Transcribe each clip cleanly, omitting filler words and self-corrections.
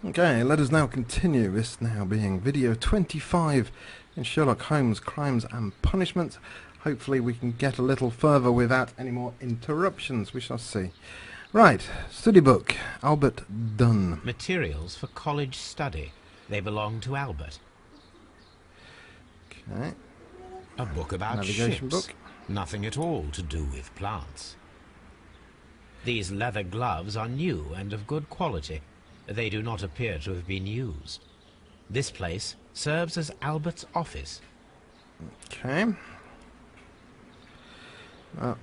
Okay, let us now continue, this now being video 25 in Sherlock Holmes Crimes and Punishments. Hopefully we can get a little further without any more interruptions, we shall see. Right, study book, Albert Dunn. Materials for college study. They belong to Albert. Okay, A book about navigation ships. book. Nothing at all to do with plants. These leather gloves are new and of good quality. They do not appear to have been used. This place serves as Albert's office. Okay. Oh,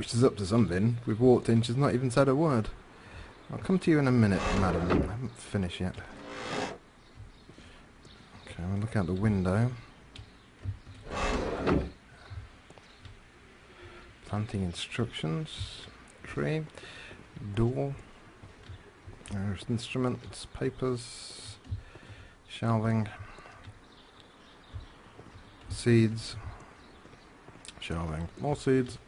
she's up to something. We've walked in, she's not even said a word. I'll come to you in a minute, madam. I haven't finished yet. Okay, we'll look out the window. Planting instructions. Tree. Door. There's instruments, papers, shelving, seeds, shelving, more seeds.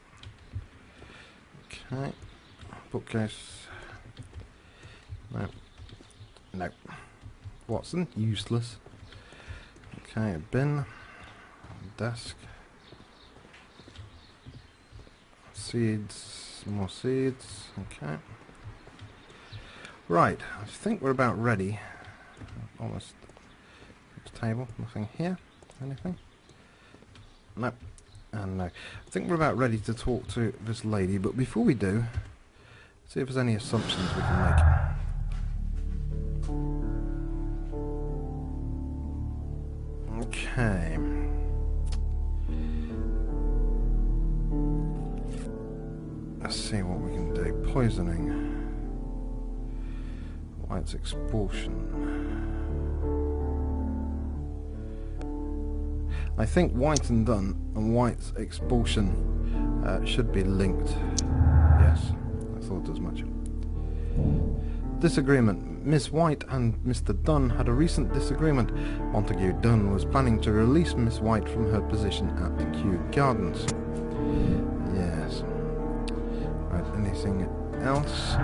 Okay, bookcase. No, no. Watson, useless. Okay, a bin, desk, seeds, more seeds. Okay. Right, I think we're about ready. Almost. Table, nothing here. Anything? No. And no. I think we're about ready to talk to this lady, but before we do, see if there's any assumptions we can make. Okay. Let's see what we can do. Poisoning. White's expulsion. I think White and Dunn and White's expulsion should be linked. Yes, I thought as much. Disagreement. Miss White and Mr. Dunn had a recent disagreement. Montague Dunn was planning to release Miss White from her position at the Kew Gardens. Yes. Right, anything else?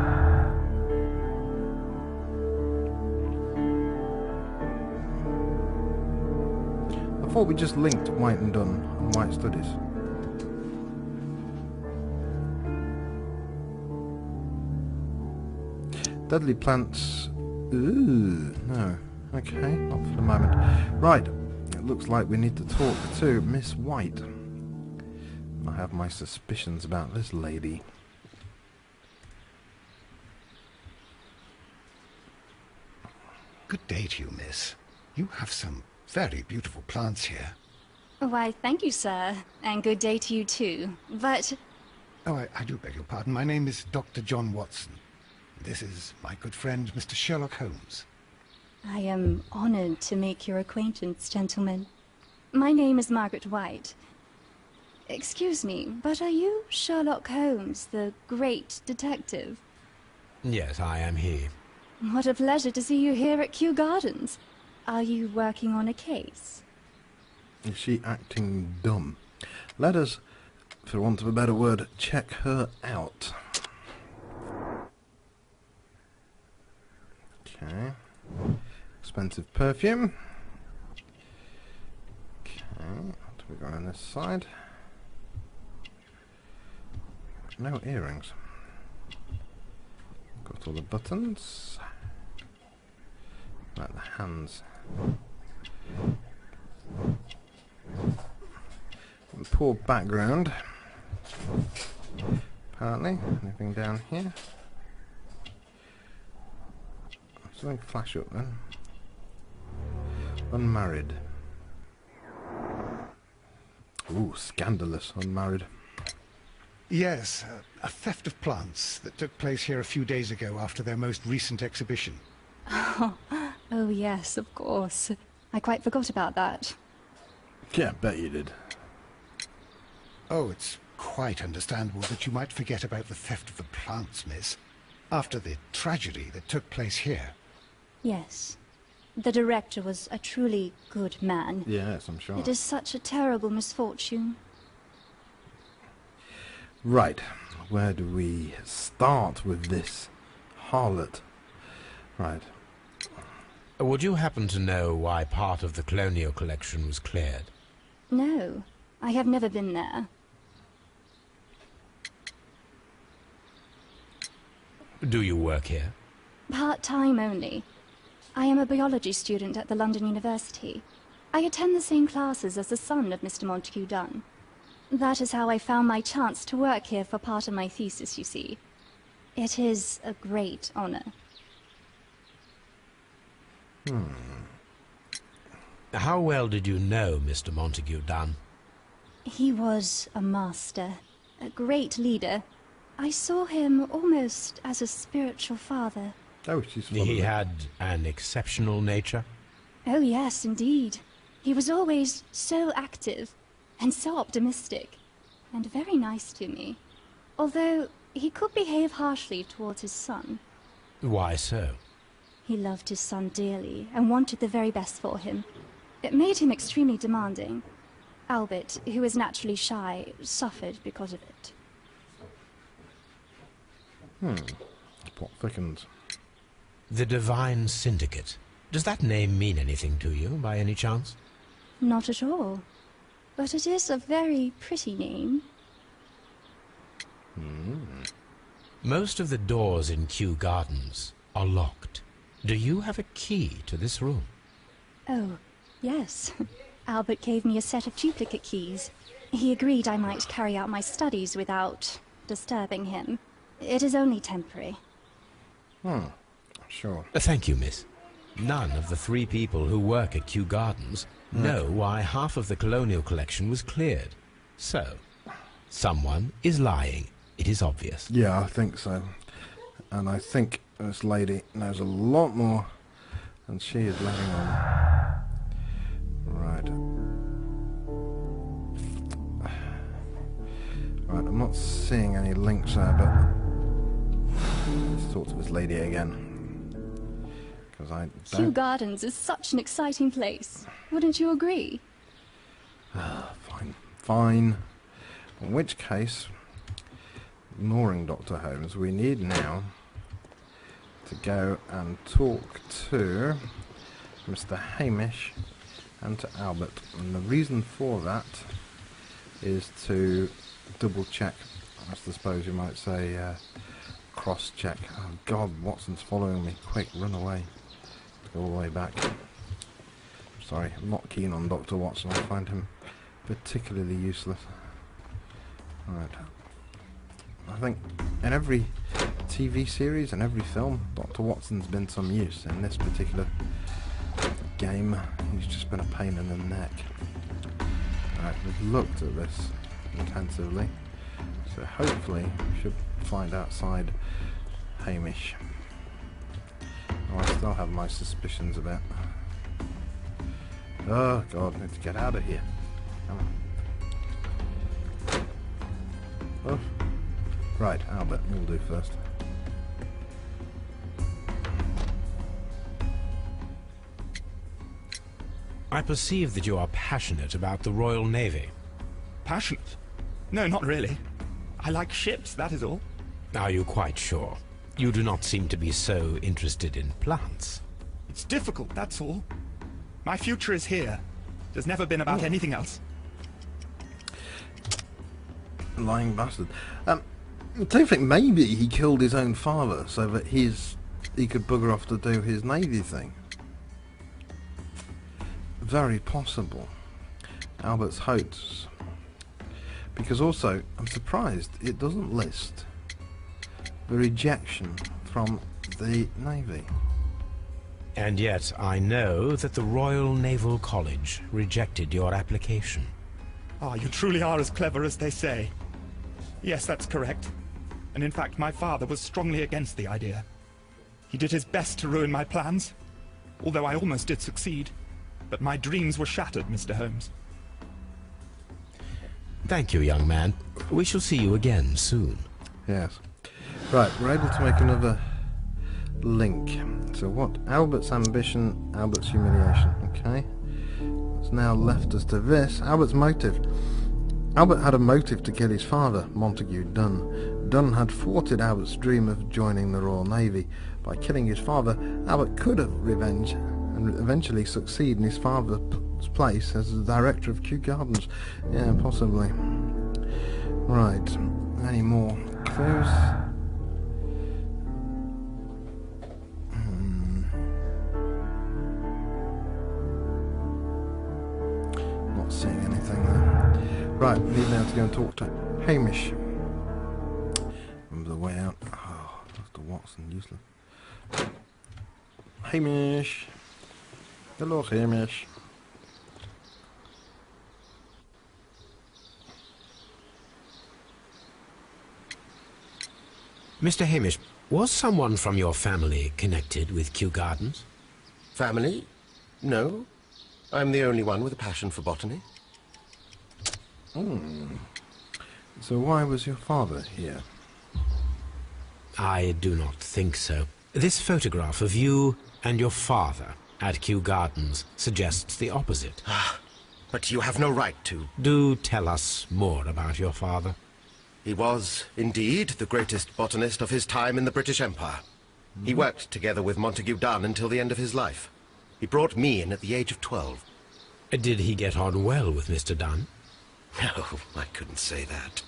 I thought we just linked White and Dunn and White Studies. Deadly plants. Ooh, no. Okay, not for the moment. Right, it looks like we need to talk to Miss White. I have my suspicions about this lady. Good day to you, miss. You have some very beautiful plants here. Why, thank you, sir. And good day to you, too. But... Oh, I do beg your pardon. My name is Dr. John Watson. This is my good friend, Mr. Sherlock Holmes. I am honored to make your acquaintance, gentlemen. My name is Margaret White. Excuse me, but are you Sherlock Holmes, the great detective? Yes, I am he. What a pleasure to see you here at Kew Gardens. Are you working on a case? Is she acting dumb? Let us, for want of a better word, check her out. Okay. Expensive perfume. Okay. What do we got on this side? No earrings. Got all the buttons. Like the hands. And poor background. Apparently. Anything down here? Something flash up then. Unmarried. Ooh, scandalous. Unmarried. Yes, a theft of plants that took place here a few days ago after their most recent exhibition. Oh, yes, of course. I quite forgot about that. Yeah, bet you did. Oh, it's quite understandable that you might forget about the theft of the plants, miss, after the tragedy that took place here. Yes. The director was a truly good man. Yes, I'm sure. It is such a terrible misfortune. Right, where do we start with this harlot? Right. Would you happen to know why part of the colonial collection was cleared? No, I have never been there. Do you work here? Part-time only. I am a biology student at the London University. I attend the same classes as the son of Mr. Montague Dunn. That is how I found my chance to work here for part of my thesis, you see. It is a great honor. How well did you know Mr. Montague Dunn? He was a master, a great leader. I saw him almost as a spiritual father. Oh, she's full He of it. had an exceptional nature? Oh yes, indeed. He was always so active and so optimistic and very nice to me. Although he could behave harshly towards his son. Why so? He loved his son dearly and wanted the very best for him. It made him extremely demanding. Albert, who is naturally shy, suffered because of it. Plot thickens. The Divine Syndicate. Does that name mean anything to you, by any chance? Not at all. But it is a very pretty name. Most of the doors in Kew Gardens are locked. Do you have a key to this room? Oh, yes. Albert gave me a set of duplicate keys. He agreed I might carry out my studies without disturbing him. It is only temporary. Sure. Thank you, miss. None of the 3 people who work at Kew Gardens know why half of the colonial collection was cleared. So, someone is lying. It is obvious. Yeah, I think so. And I think this lady knows a lot more than she is letting on. Right. Right, I'm not seeing any links there, but let's talk to this lady again. Because I Kew don't... Gardens is such an exciting place. Wouldn't you agree? Fine. Fine. In which case, ignoring Dr. Holmes, we need now to go and talk to Mr. Hamish and to Albert. And the reason for that is to double check, I suppose you might say, cross check. Oh God, Watson's following me. Quick, run away. Let's go all the way back. Sorry, I'm not keen on Dr. Watson. I find him particularly useless. Right. I think in every TV series and every film, Dr. Watson's been some use. In this particular game, he's just been a pain in the neck. Right, we've looked at this intensively, so hopefully we should find outside Hamish. Oh, I still have my suspicions about... Oh God, I need to get out of here. Come on. Oh. Right, Albert, we'll do first. I perceive that you are passionate about the Royal Navy. Passionate? No, not really. I like ships, that is all. Are you quite sure? You do not seem to be so interested in plants. It's difficult, that's all. My future is here. It has never been about anything else. Lying bastard. I don't think maybe he killed his own father so that he could bugger off to do his navy thing. Very possible. Albert's hopes. Because also, I'm surprised it doesn't list the rejection from the Navy. And yet I know that the Royal Naval College rejected your application. Ah, you truly are as clever as they say. Yes, that's correct. And in fact, my father was strongly against the idea. He did his best to ruin my plans, although I almost did succeed. But my dreams were shattered, Mr. Holmes. Thank you, young man. We shall see you again soon. Yes. Right, we're able to make another link. So what? Albert's ambition, Albert's humiliation. Okay. It's now left us to this. Albert's motive. Albert had a motive to kill his father, Montague Dunn. Dunn had thwarted Albert's dream of joining the Royal Navy. By killing his father, Albert could have revenge and eventually succeed in his father's place as the director of Kew Gardens. Yeah, possibly. Right. Any more clues? Not seeing anything there. Right, we need now to go and talk to Hamish. Remember the way out. Oh, Dr. Watson, useless. Hamish. Hello, Hamish. Mr. Hamish, was someone from your family connected with Kew Gardens? Family? No. I'm the only one with a passion for botany. So why was your father here? I do not think so. This photograph of you and your father at Kew Gardens suggests the opposite. But you have no right to. Do tell us more about your father. He was, indeed, the greatest botanist of his time in the British Empire. He worked together with Montague Dunn until the end of his life. He brought me in at the age of 12. Did he get on well with Mr. Dunn? No, I couldn't say that.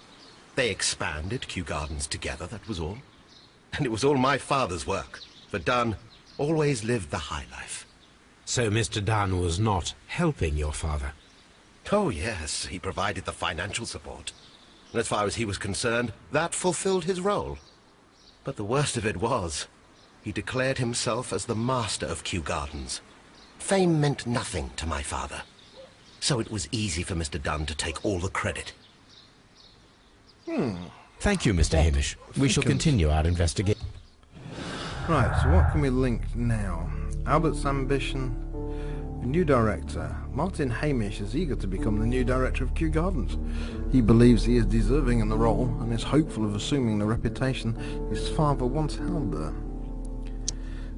They expanded Kew Gardens together, that was all. And it was all my father's work, for Dunn always lived the high life. So Mr. Dunn was not helping your father? Oh, yes, he provided the financial support. And as far as he was concerned, that fulfilled his role. But the worst of it was, he declared himself as the master of Kew Gardens. Fame meant nothing to my father. So it was easy for Mr. Dunn to take all the credit. Thank you, Mr. Hamish. We shall continue our investigation. Right, so what can we link now? Albert's ambition, the new director. Martin Hamish is eager to become the new director of Kew Gardens. He believes he is deserving in the role and is hopeful of assuming the reputation his father once held there.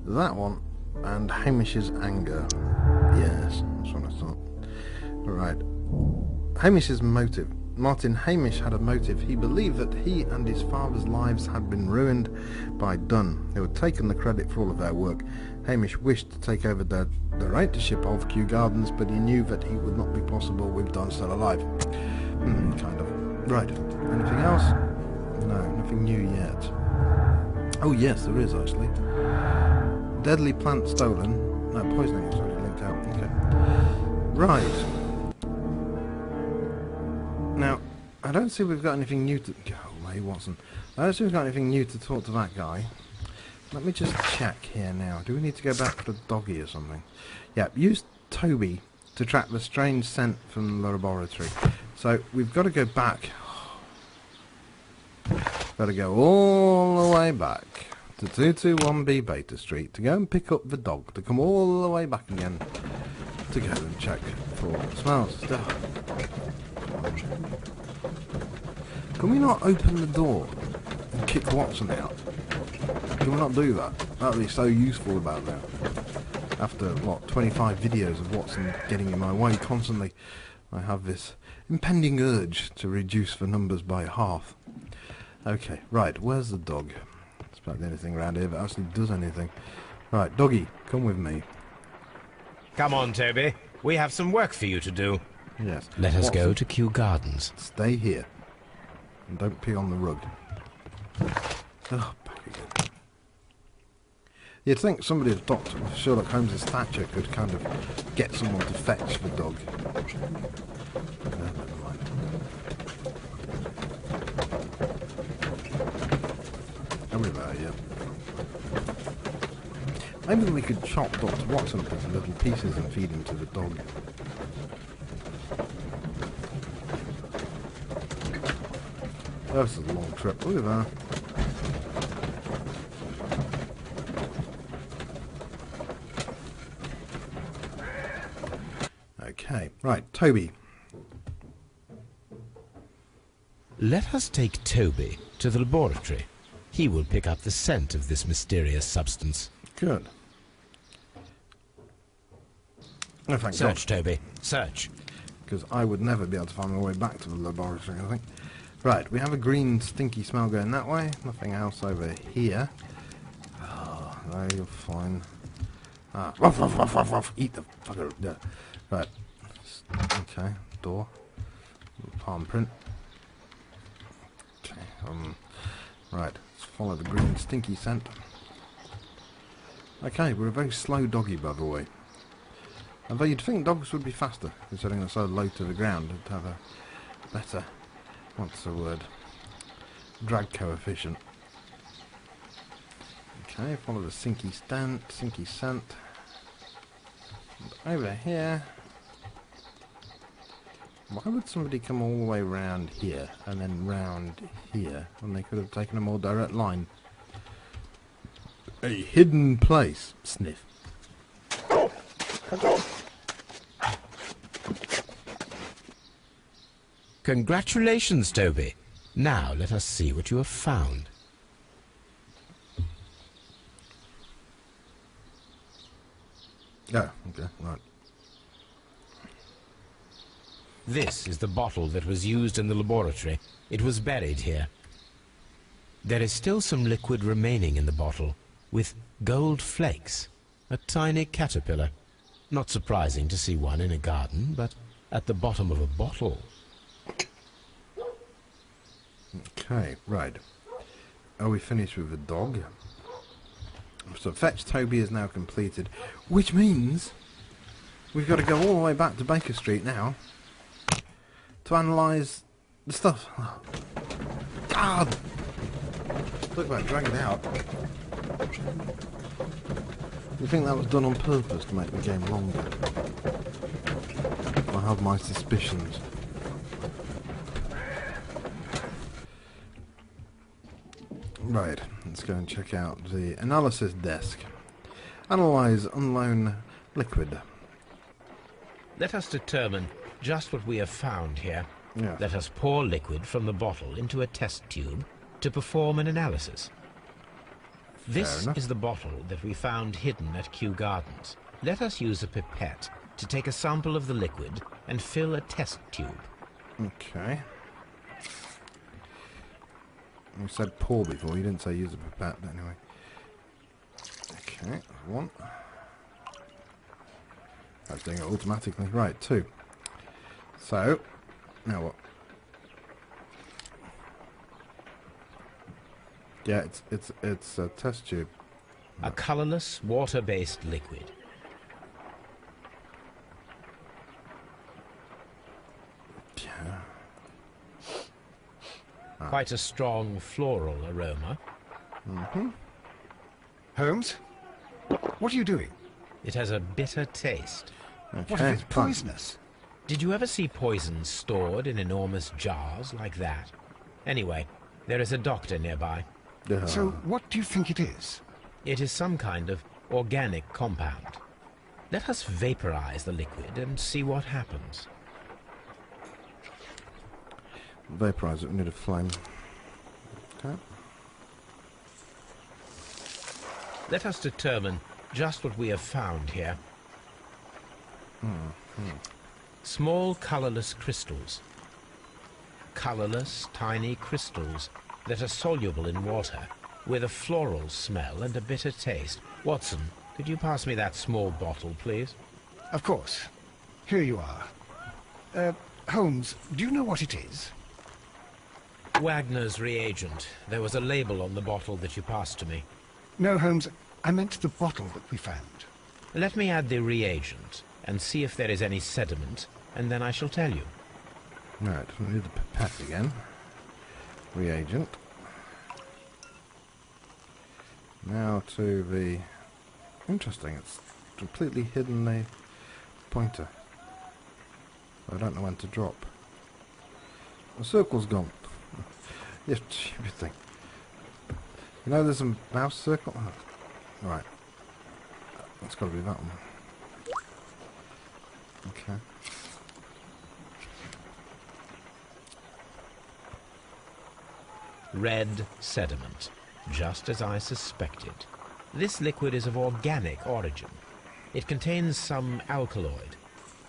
That one, and Hamish's anger. Yes, that's what I thought. Right. Hamish's motive. Martin Hamish had a motive. He believed that he and his father's lives had been ruined by Dunn, who had taken the credit for all of their work. Hamish wished to take over the directorship of Kew Gardens, but he knew that he would not be possible with Dunn still alive. Kind of. Right. Anything else? No, nothing new yet. Oh yes, there is actually. Deadly plant stolen. No, poisoning is already linked out. Okay. Right. Now, I don't see we've got anything new to... Oh, hey, Watson. I don't see we've got anything new to talk to that guy. Let me just check here now. Do we need to go back to the doggy or something? Yeah, use Toby to track the strange scent from the laboratory. So, we've got to go back. Got to go all the way back to 221B Baker Street to go and pick up the dog. To come all the way back again to go and check for smells. Can we not open the door and kick Watson out? Can we not do that? That would be so useful about now. After, what, 25 videos of Watson getting in my way constantly, I have this impending urge to reduce the numbers by half. Okay, right, where's the dog? It's about the only thing around here that actually does anything. Right, doggy, come with me. Come on, Toby. We have some work for you to do. Yes. Let us Watson, go to Kew Gardens. stay here. And don't pee on the rug. Oh, back again. You'd think somebody of Dr. Sherlock Holmes' stature could kind of get someone to fetch the dog. Never mind. Everywhere, yeah. Maybe we could chop Dr. Watson up into little pieces and feed him to the dog. Oh, this is a long trip. Look at that. Okay, right, Toby. Let us take Toby to the laboratory. He will pick up the scent of this mysterious substance. Good. Oh, thank Search, God. Toby. Search. Because I would never be able to find my way back to the laboratory, I think. Right, we have a green stinky smell going that way. Nothing else over here. Oh, No, you're fine. Ah, ruff, ruff, ruff, ruff, ruff. Eat the fucker. Yeah. Right. Okay, door. Palm print. Okay, right, let's follow the green stinky scent. Okay, we're a very slow doggy, by the way. Although you'd think dogs would be faster, considering they're so low to the ground, and have a better, what's the word, drag coefficient. Okay, follow the sinky scent. And over here. Why would somebody come all the way round here and then round here when they could have taken a more direct line? A hidden place. Sniff. Congratulations, Toby. Now let us see what you have found. Oh, okay, right. This is the bottle that was used in the laboratory. It was buried here. There is still some liquid remaining in the bottle, with gold flakes, a tiny caterpillar. Not surprising to see one in a garden, but at the bottom of a bottle. Okay, right. Are we finished with the dog? So Fetch Toby is now completed, which means we've got to go all the way back to Baker Street now to analyse the stuff. Oh. God! Look like drag it out. You think that was done on purpose to make the game longer? I have my suspicions. Right, let's go and check out the analysis desk. Analyse unknown liquid. Let us determine just what we have found here. Yes. Let us pour liquid from the bottle into a test tube to perform an analysis. This enough. is the bottle that we found hidden at Kew Gardens. Let us use a pipette to take a sample of the liquid and fill a test tube. Okay. You said pour before, you didn't say use a pipette, but anyway. Okay, one. That's doing it automatically. Right, two. So, now what? Yeah, it's a test tube. A colourless, water-based liquid. Yeah. Quite a strong floral aroma. Mm-hmm. Holmes? What are you doing? It has a bitter taste. Okay. What if it's fine. poisonous? Did you ever see poison stored in enormous jars like that? Anyway, there is a doctor nearby. So, what do you think it is? It is some kind of organic compound. Let us vaporize the liquid and see what happens. Vaporize it, we need a flame. Okay. Let us determine just what we have found here. Small colorless crystals. Colorless, tiny crystals that are soluble in water, with a floral smell and a bitter taste. Watson, could you pass me that small bottle, please? Of course. Here you are. Holmes, do you know what it is? Wagner's reagent. There was a label on the bottle that you passed to me. No, Holmes, I meant the bottle that we found. Let me add the reagent and see if there is any sediment, and then I shall tell you. Right, we need the pipette again. Reagent. Now to the... Interesting, it's completely hidden the pointer. I don't know when to drop. The circle's gone. Yes, stupid thing. You know there's a mouse circle? Oh. Right. That's got to be that one. Okay. Red sediment, just as I suspected. This liquid is of organic origin. It contains some alkaloid.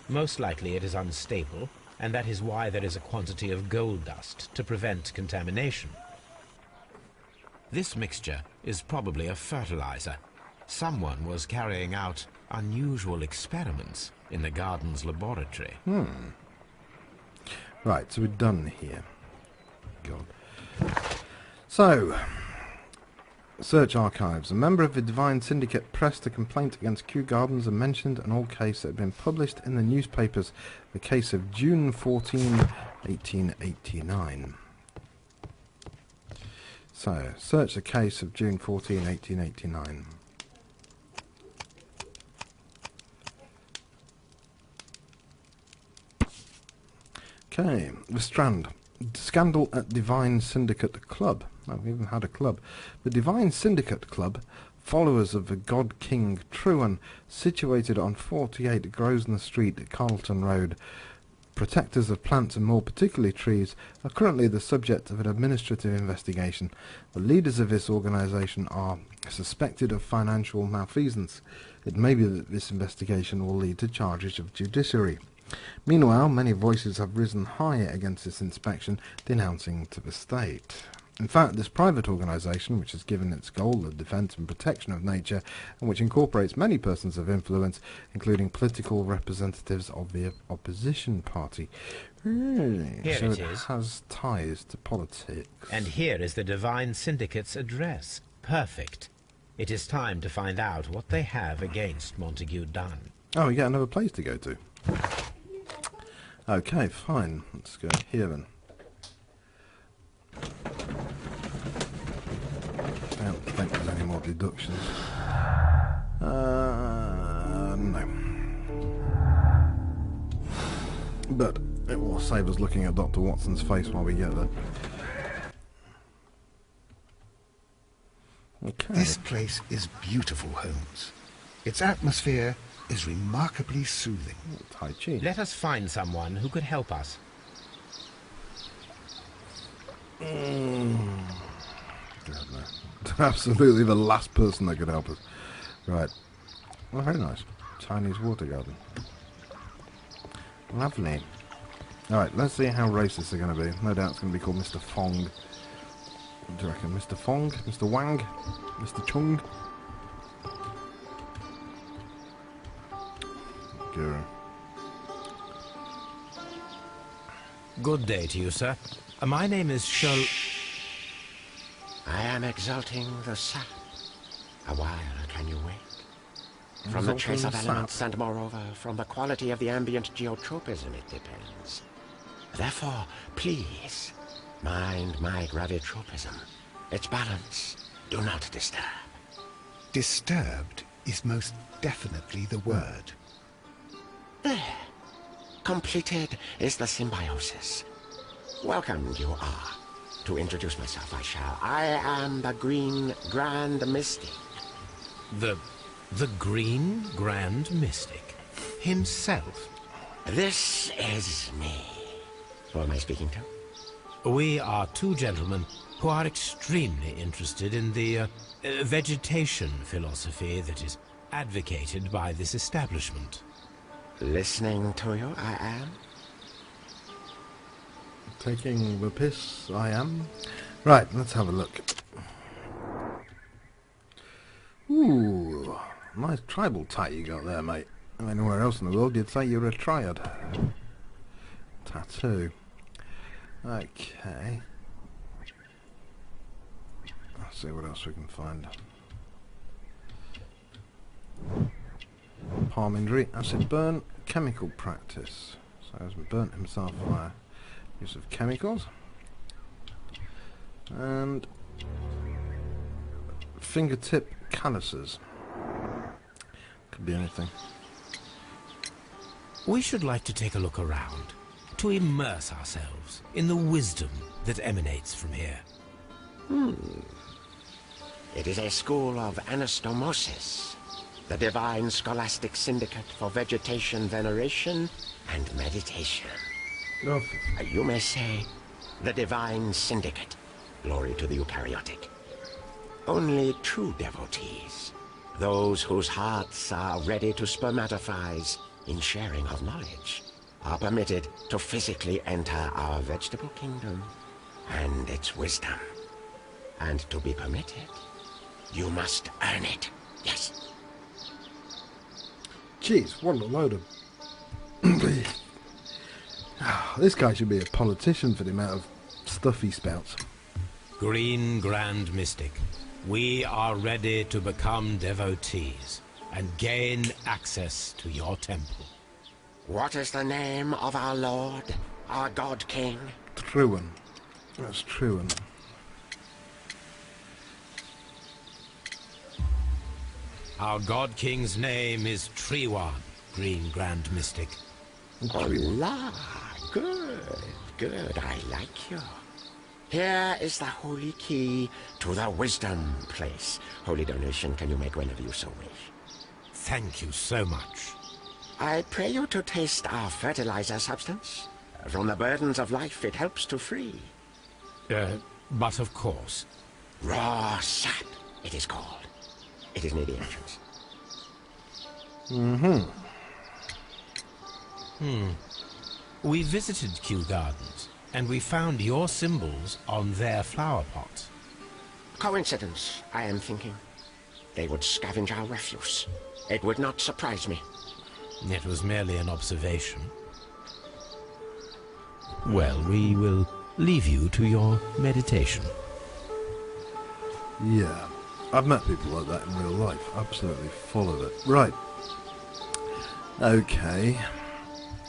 Most likely it is unstable, and that is why there is a quantity of gold dust to prevent contamination. This mixture is probably a fertilizer. Someone was carrying out unusual experiments in the garden's laboratory. Right, so we're done here. God. So, search archives. A member of the Divine Syndicate pressed a complaint against Kew Gardens and mentioned an old case that had been published in the newspapers, the case of June 14, 1889. So, search the case of June 14, 1889. Okay, The Strand. Scandal at Divine Syndicate Club. Oh, we even had a club. The Divine Syndicate Club, followers of the God King Truan, situated on 48 Grosvenor Street, Carlton Road, protectors of plants and more particularly trees, are currently the subject of an administrative investigation. The leaders of this organisation are suspected of financial malfeasance. It may be that this investigation will lead to charges of judiciary. Meanwhile, many voices have risen high against this inspection, denouncing to the state. In fact, this private organisation, which has given its goal the defence and protection of nature, and which incorporates many persons of influence, including political representatives of the opposition party. Really? Here So it is. has ties to politics. And here is the Divine Syndicate's address. Perfect. It is time to find out what they have against Montague Dunn. Oh, we get another place to go to. Okay, fine. Let's go here then. I don't think there's any more deductions. No. But it will save us looking at Dr. Watson's face while we get there. Okay. This place is beautiful, Holmes. Its atmosphere is remarkably soothing. Tai Chi. Let us find someone who could help us. God, no. Absolutely the last person that could help us. Right. Well, very nice. Chinese water garden. Lovely. Alright, let's see how racist they're going to be. No doubt it's going to be called Mr. Fong. What do you reckon? Mr. Fong? Mr. Wang? Mr. Chung? Guru. Good day to you, sir. My name is Sherlock... I am exalting the sap. A while can you wait? From the Exalting trace of the elements sap. and moreover from the quality of the ambient geotropism it depends. Therefore, please, mind my gravitropism. Its balance, do not disturb. Disturbed is most definitely the word. There. Completed is the symbiosis. Welcome you are. To introduce myself I shall. I am the Green Grand Mystic. The Green Grand Mystic himself. This is me. Who am I speaking to? We are two gentlemen who are extremely interested in the vegetation philosophy that is advocated by this establishment. Listening to you, I am. Taking the piss, I am. Right, let's have a look. Ooh, nice tribal tie you got there, mate. Anywhere else in the world you'd say you're a triad. Tattoo. Okay. Let's see what else we can find. Palm injury, acid burn, chemical practice. So he's burnt himself by use of chemicals. And fingertip calluses. Could be anything. We should like to take a look around, to immerse ourselves in the wisdom that emanates from here. It is a school of anastomosis, the divine scholastic syndicate for vegetation veneration and meditation. Oh, You may say, the divine syndicate. Glory to the eukaryotic. Only true devotees, those whose hearts are ready to spermatophize in sharing of knowledge, are permitted to physically enter our vegetable kingdom and its wisdom. And to be permitted, you must earn it. Yes. Jeez, what a load of... This guy should be a politician for the amount of stuff he spouts. Green Grand Mystic, we are ready to become devotees and gain access to your temple. What is the name of our Lord, our God King? Truan. That's Truan. Our God King's name is Trewan, Green Grand Mystic. Hola. Good, good. I like you. Here is the holy key to the wisdom place. Holy donation can you make whenever you so wish. Thank you so much. I pray you to taste our fertilizer substance. From the burdens of life it helps to free. But of course. Raw sap, it is called. It is near the entrance. We visited Kew Gardens, and we found your symbols on their flower pots. Coincidence, I am thinking. They would scavenge our refuse. It would not surprise me. It was merely an observation. Well, we will leave you to your meditation. Yeah, I've met people like that in real life. Absolutely full of it. Right. Okay.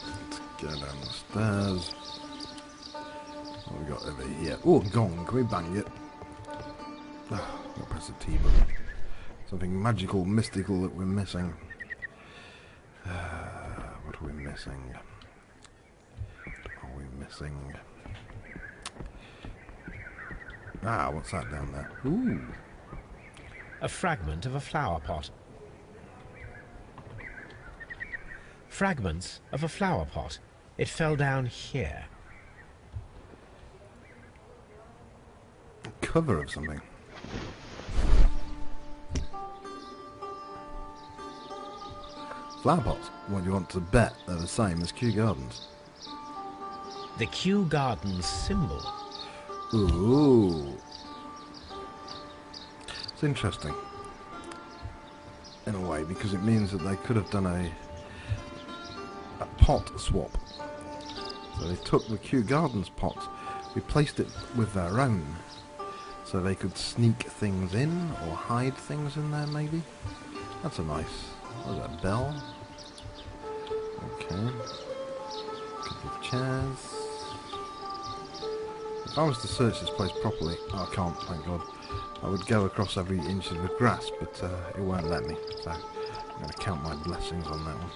Let's go down the stairs. What have we got over here? Oh, gong. Can we bang it? Oh, I'll press the T button. Something magical, mystical that we're missing. What are we missing? What are we missing? Ah, what's that down there? Ooh. A fragment of a flower pot. Fragments of a flower pot. It fell down here. Cover of something. Flower pots. What do you want to bet they're the same as Kew Gardens? The Kew Gardens symbol. Ooh. It's interesting. In a way, because it means that they could have done a pot swap. So they took the Kew Gardens pots, replaced it with their own, so they could sneak things in or hide things in there maybe. That's a nice... what is that, bell? Okay. Couple of chairs. If I was to search this place properly, oh, I can't, thank God, I would go across every inch of the grass, but it won't let me, so I'm going to count my blessings on that one.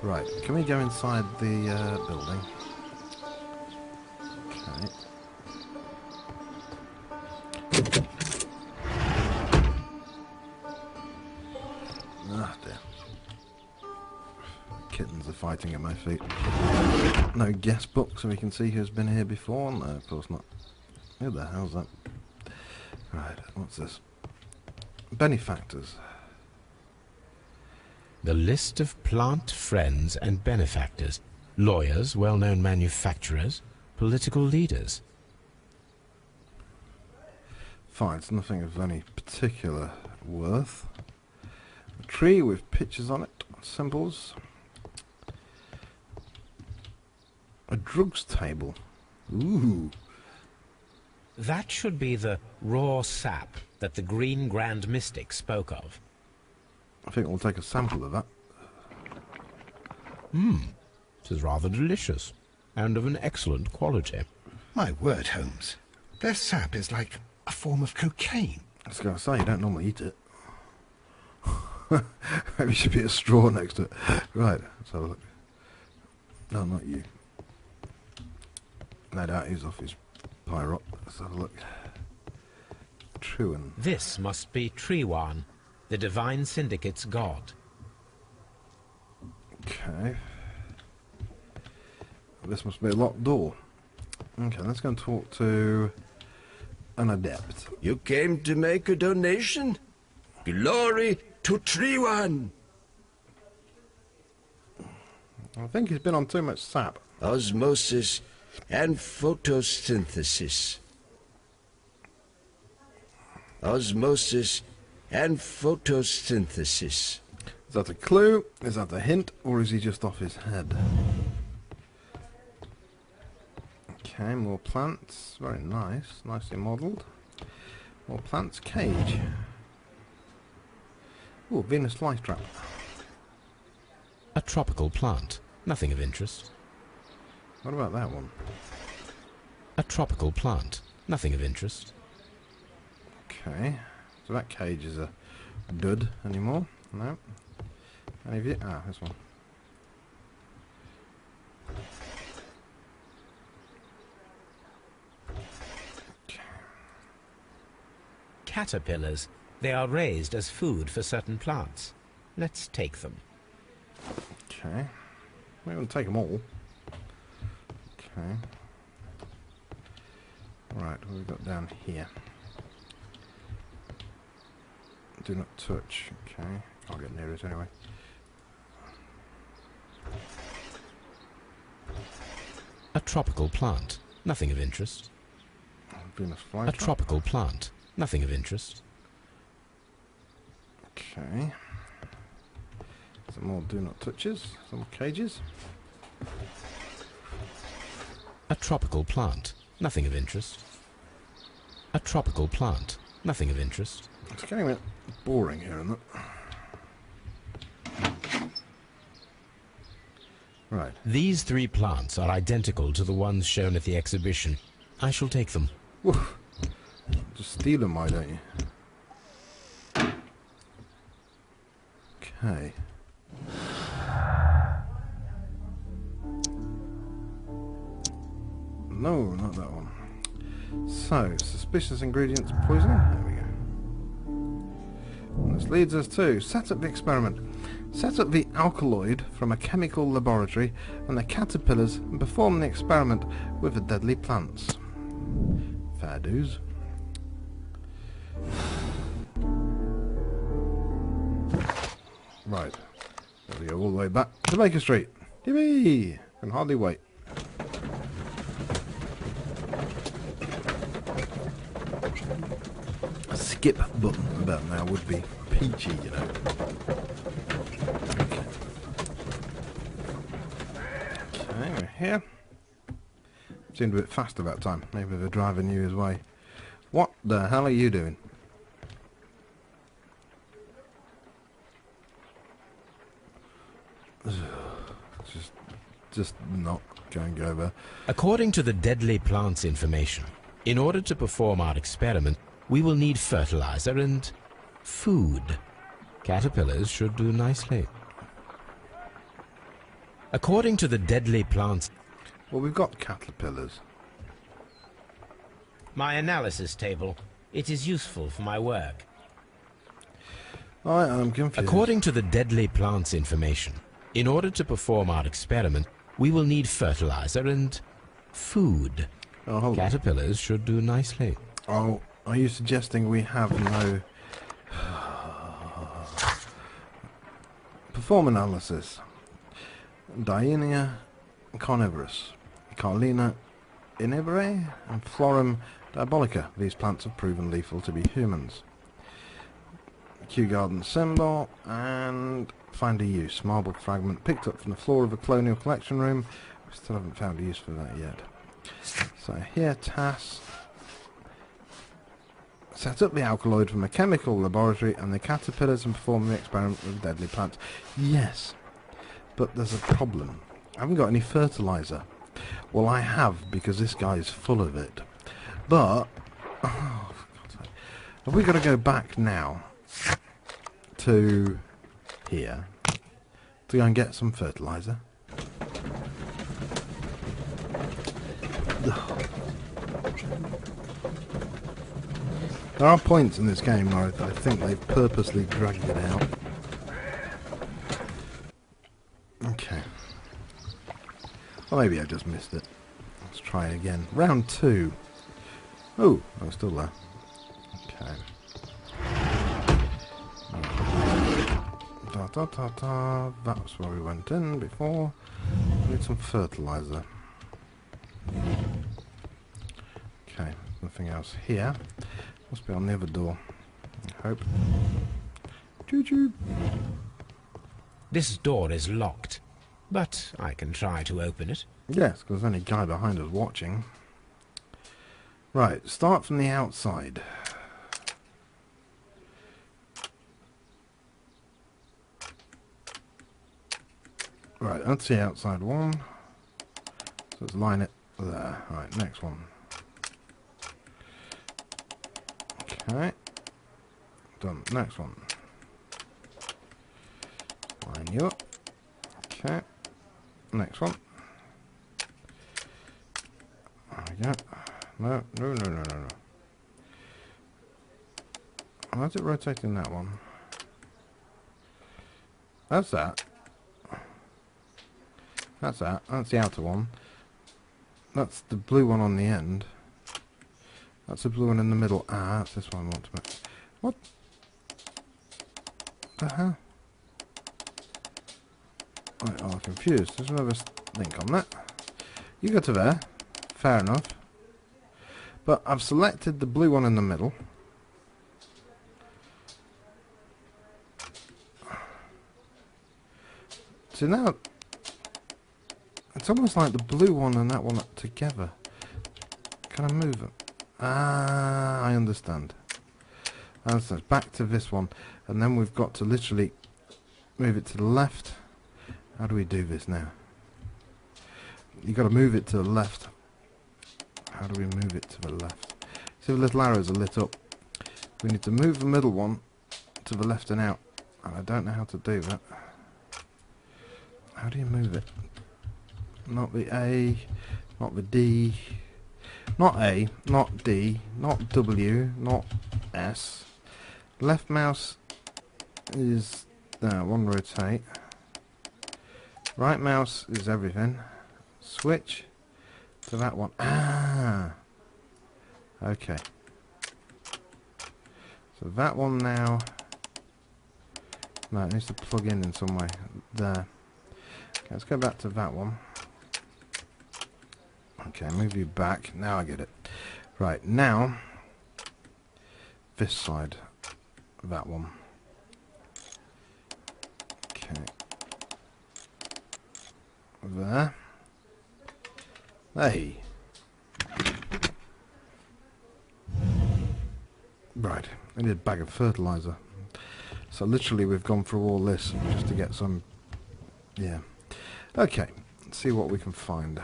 Right, can we go inside the building? Okay. Ah, dear. Kittens are fighting at my feet. No guest book so we can see who's been here before? No, of course not. Who the hell's that? Right, what's this? Benefactors. The list of plant friends and benefactors. Lawyers, well-known manufacturers, political leaders. Fine, it's nothing of any particular worth. A tree with pictures on it, symbols. A drugs table. Ooh. That should be the raw sap that the Green Grand Mystic spoke of. I think we'll take a sample of that. It is rather delicious, and of an excellent quality. My word, Holmes. Their sap is like a form of cocaine. I was going to say, you don't normally eat it. Maybe there should be a straw next to it. Right, let's have a look. No, not you. No doubt he's off his pyro. Let's have a look. Truan. This must be Trewan, the Divine Syndicate's god. Okay. This must be a locked door. Okay, let's go and talk to an adept. You came to make a donation? Glory to Trewan! I think he's been on too much sap. Osmosis and photosynthesis. Osmosis and photosynthesis. Is that a clue? Is that a hint? Or is he just off his head? Okay, more plants. Very nice. Nicely modelled. More plants. Cage. Ooh, Venus flytrap. A tropical plant. Nothing of interest. What about that one? A tropical plant. Nothing of interest. Okay. So that cage is a dud anymore? No. Any of you? Ah, this one. Caterpillars. They are raised as food for certain plants. Let's take them. Okay. We won't take them all. Okay. Right, what have we got down here? Do not touch. Okay. I'll get near it anyway. A tropical plant. Nothing of interest. Venus A flytrap. tropical plant. Nothing of interest. Okay. Some more do not touches. Some more cages. A tropical plant. Nothing of interest. A tropical plant. Nothing of interest. It's getting a bit boring here, isn't it? Right. These 3 plants are identical to the ones shown at the exhibition. I shall take them. Woo. Just steal them, why don't you? Okay. No, not that one. So, suspicious ingredients poisoning. There we go. And this leads us to set up the experiment. Set up the alkaloid from a chemical laboratory and the caterpillars and perform the experiment with the deadly plants. Fair dues. Right. There we go, all the way back to Baker Street. Yippee! Can hardly wait. A skip button about now would be peachy, you know. Okay, we're here. Seemed a bit fast about time. Maybe the driver knew his way. What the hell are you doing? Just not going over. According to the deadly plants information, in order to perform our experiment, we will need fertilizer and food. Caterpillars should do nicely. According to the deadly plants... Well, we've got caterpillars. My analysis table. It is useful for my work. I'm confused. According to the deadly plants information, in order to perform our experiment, we will need fertilizer and food. Oh, hold on. Caterpillars should do nicely. Oh, are you suggesting we have no... Perform analysis. Dienia carnivorous, Carlina inebere, and Florum diabolica. These plants have proven lethal to be humans. Kew Gardens symbol, and find a use. Marble fragment picked up from the floor of a colonial collection room. We still haven't found a use for that yet. So here, task. Set up the alkaloid from a chemical laboratory and the caterpillars and perform the experiment with deadly plants. Yes, but there's a problem. I haven't got any fertilizer. Well, I have, because this guy is full of it. But, oh, for God's sake. Have we got to go back now to here to go and get some fertilizer? There are points in this game where I think they've purposely dragged it out. Okay. Well, maybe I just missed it. Let's try it again. Round 2. Oh, I'm still there. Okay. Da. That's where we went in before. We need some fertilizer. Okay, nothing else here. Must be on the other door. hope. Choo-choo. This door is locked, but I can try to open it. Yes, because there's only a guy behind us watching. Right, start from the outside. Right, that's the outside one. So let's line it there. Right, next one. Okay. Done. Next one. Line you up. Okay. Next one. There we go. No. How's it rotating that one? That's that. That's that. That's the outer one. That's the blue one on the end. That's the blue one in the middle. Ah, that's this one I want to make. What the hell? Right, I'm confused. There's another link on that. You go to there. Fair enough. But I've selected the blue one in the middle. So now, it's almost like the blue one and that one together. Can I move it? Ah, I understand. So it's back to this one. And then we've got to literally move it to the left. How do we do this now? You've got to move it to the left. How do we move it to the left? See, the little arrows are lit up. We need to move the middle one to the left and out. And I don't know how to do that. How do you move it? Not the A, not the D, not A, not D, not W, not S. Left mouse is there, one rotate. Right mouse is everything. Switch to that one. Ah! Okay. So that one now... No, it needs to plug in some way. There. Okay, let's go back to that one. Okay, move you back. Now I get it. Right, now... This side. That one. Okay. There. Hey. Right, I need a bag of fertilizer. So literally we've gone through all this just to get some... Yeah. Okay, let's see what we can find.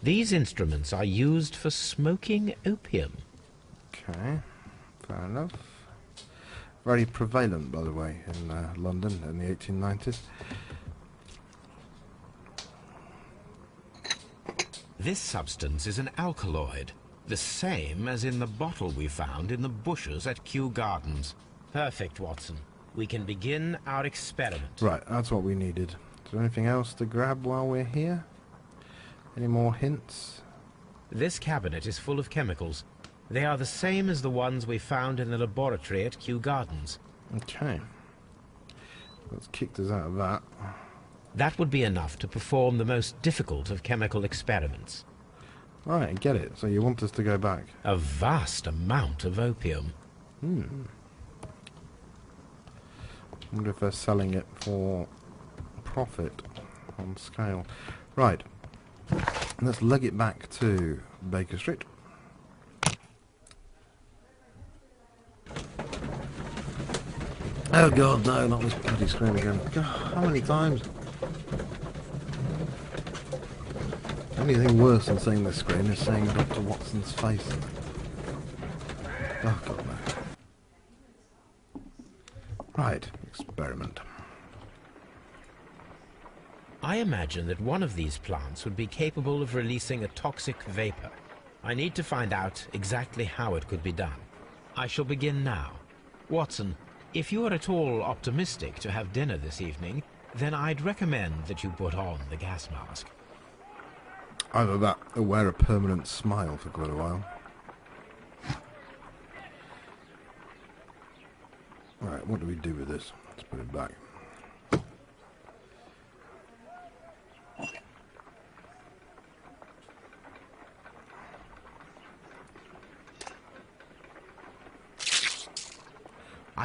These instruments are used for smoking opium. Okay, fair enough. Very prevalent, by the way, in London in the 1890s. This substance is an alkaloid, the same as in the bottle we found in the bushes at Kew Gardens. Perfect, Watson. We can begin our experiment. Right, that's what we needed. Is there anything else to grab while we're here? Any more hints? This cabinet is full of chemicals. They are the same as the ones we found in the laboratory at Kew Gardens. Okay. Let's kick us out of that. That would be enough to perform the most difficult of chemical experiments. Right, I get it. So you want us to go back? A vast amount of opium. I wonder if they're selling it for profit on scale. Right. Let's lug it back to Baker Street. Oh god, no, not this bloody screen again. God, how many times? Anything worse than seeing this screen is seeing Dr. Watson's face. Oh god, no. Right, experiment. I imagine that one of these plants would be capable of releasing a toxic vapor. I need to find out exactly how it could be done. I shall begin now. Watson, if you are at all optimistic to have dinner this evening, then I'd recommend that you put on the gas mask. Either that or wear a permanent smile for quite a while. Right, what do we do with this? Let's put it back.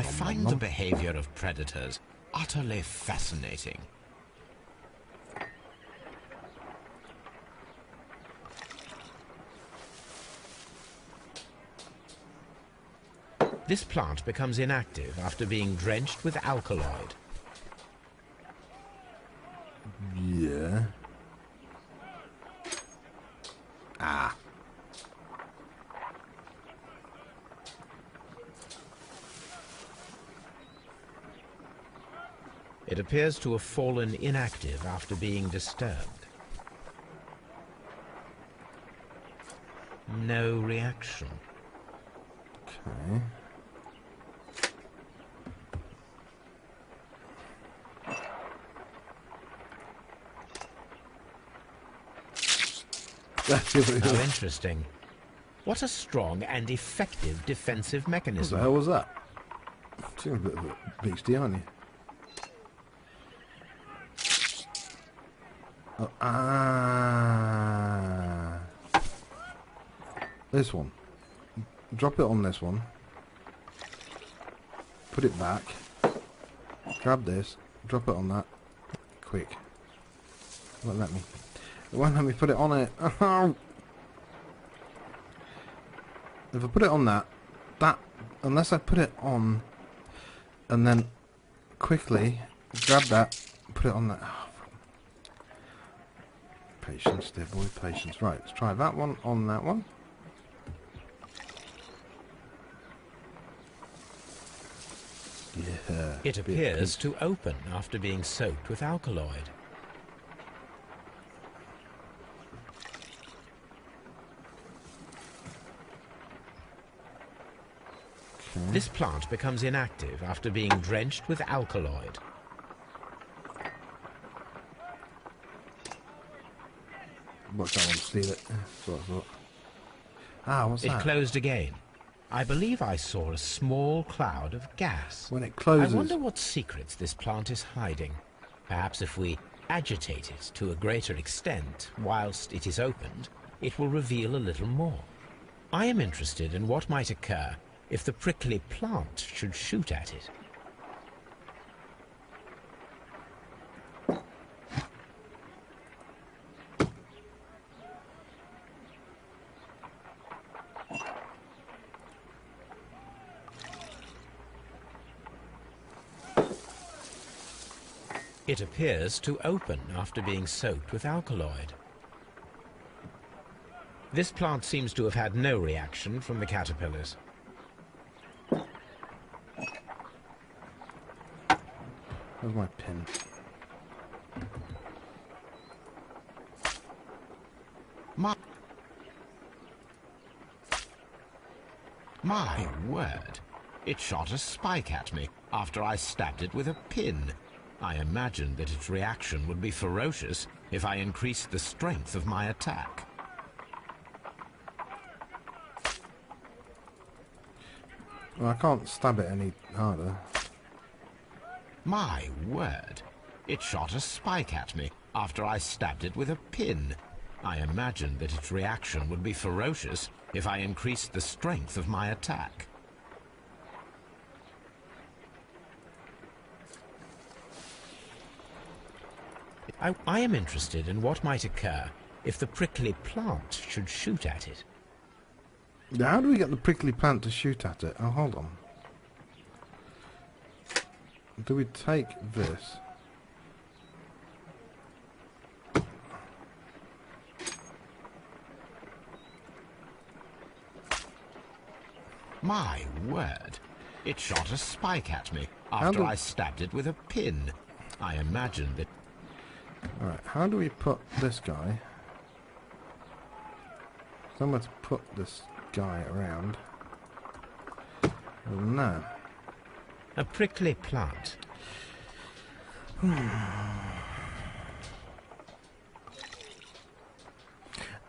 I find the behavior of predators utterly fascinating. This plant becomes inactive after being drenched with alkaloid. Yeah. Ah. It appears to have fallen inactive after being disturbed. No reaction. Okay. How interesting. What a strong and effective defensive What mechanism. the hell was that? You're a bit of a beastie, aren't you? Oh, ah. This one. Drop it on this one. Put it back. Grab this. Drop it on that. Quick. It won't let me. It won't let me put it on it. Oh. If I put it on that, unless I put it on, and then quickly grab that, put it on that. Oh. Patience, dear boy, patience. Right, let's try that one on that one. Yeah. It appears to open after being soaked with alkaloid. Okay. This plant becomes inactive after being drenched with alkaloid. Watch that one, steal it. That's what I thought. Ah, what's It that? closed again. I believe I saw a small cloud of gas. When it closes. I wonder what secrets this plant is hiding. Perhaps if we agitate it to a greater extent whilst it is opened, it will reveal a little more. I am interested in what might occur if the prickly plant should shoot at it. It appears to open after being soaked with alkaloid. This plant seems to have had no reaction from the caterpillars. Where's my pin? My word! It shot a spike at me after I stabbed it with a pin. I imagined that its reaction would be ferocious if I increased the strength of my attack. Well, I can't stab it any harder. My word! It shot a spike at me after I stabbed it with a pin. I imagined that its reaction would be ferocious if I increased the strength of my attack. I am interested in what might occur if the prickly plant should shoot at it. Now, how do we get the prickly plant to shoot at it? Oh, hold on. Do we take this? My word! It shot a spike at me after I stabbed it with a pin. I imagined that... Alright, how do we put this guy? Somewhere to put this guy around. Well, no. A prickly plant.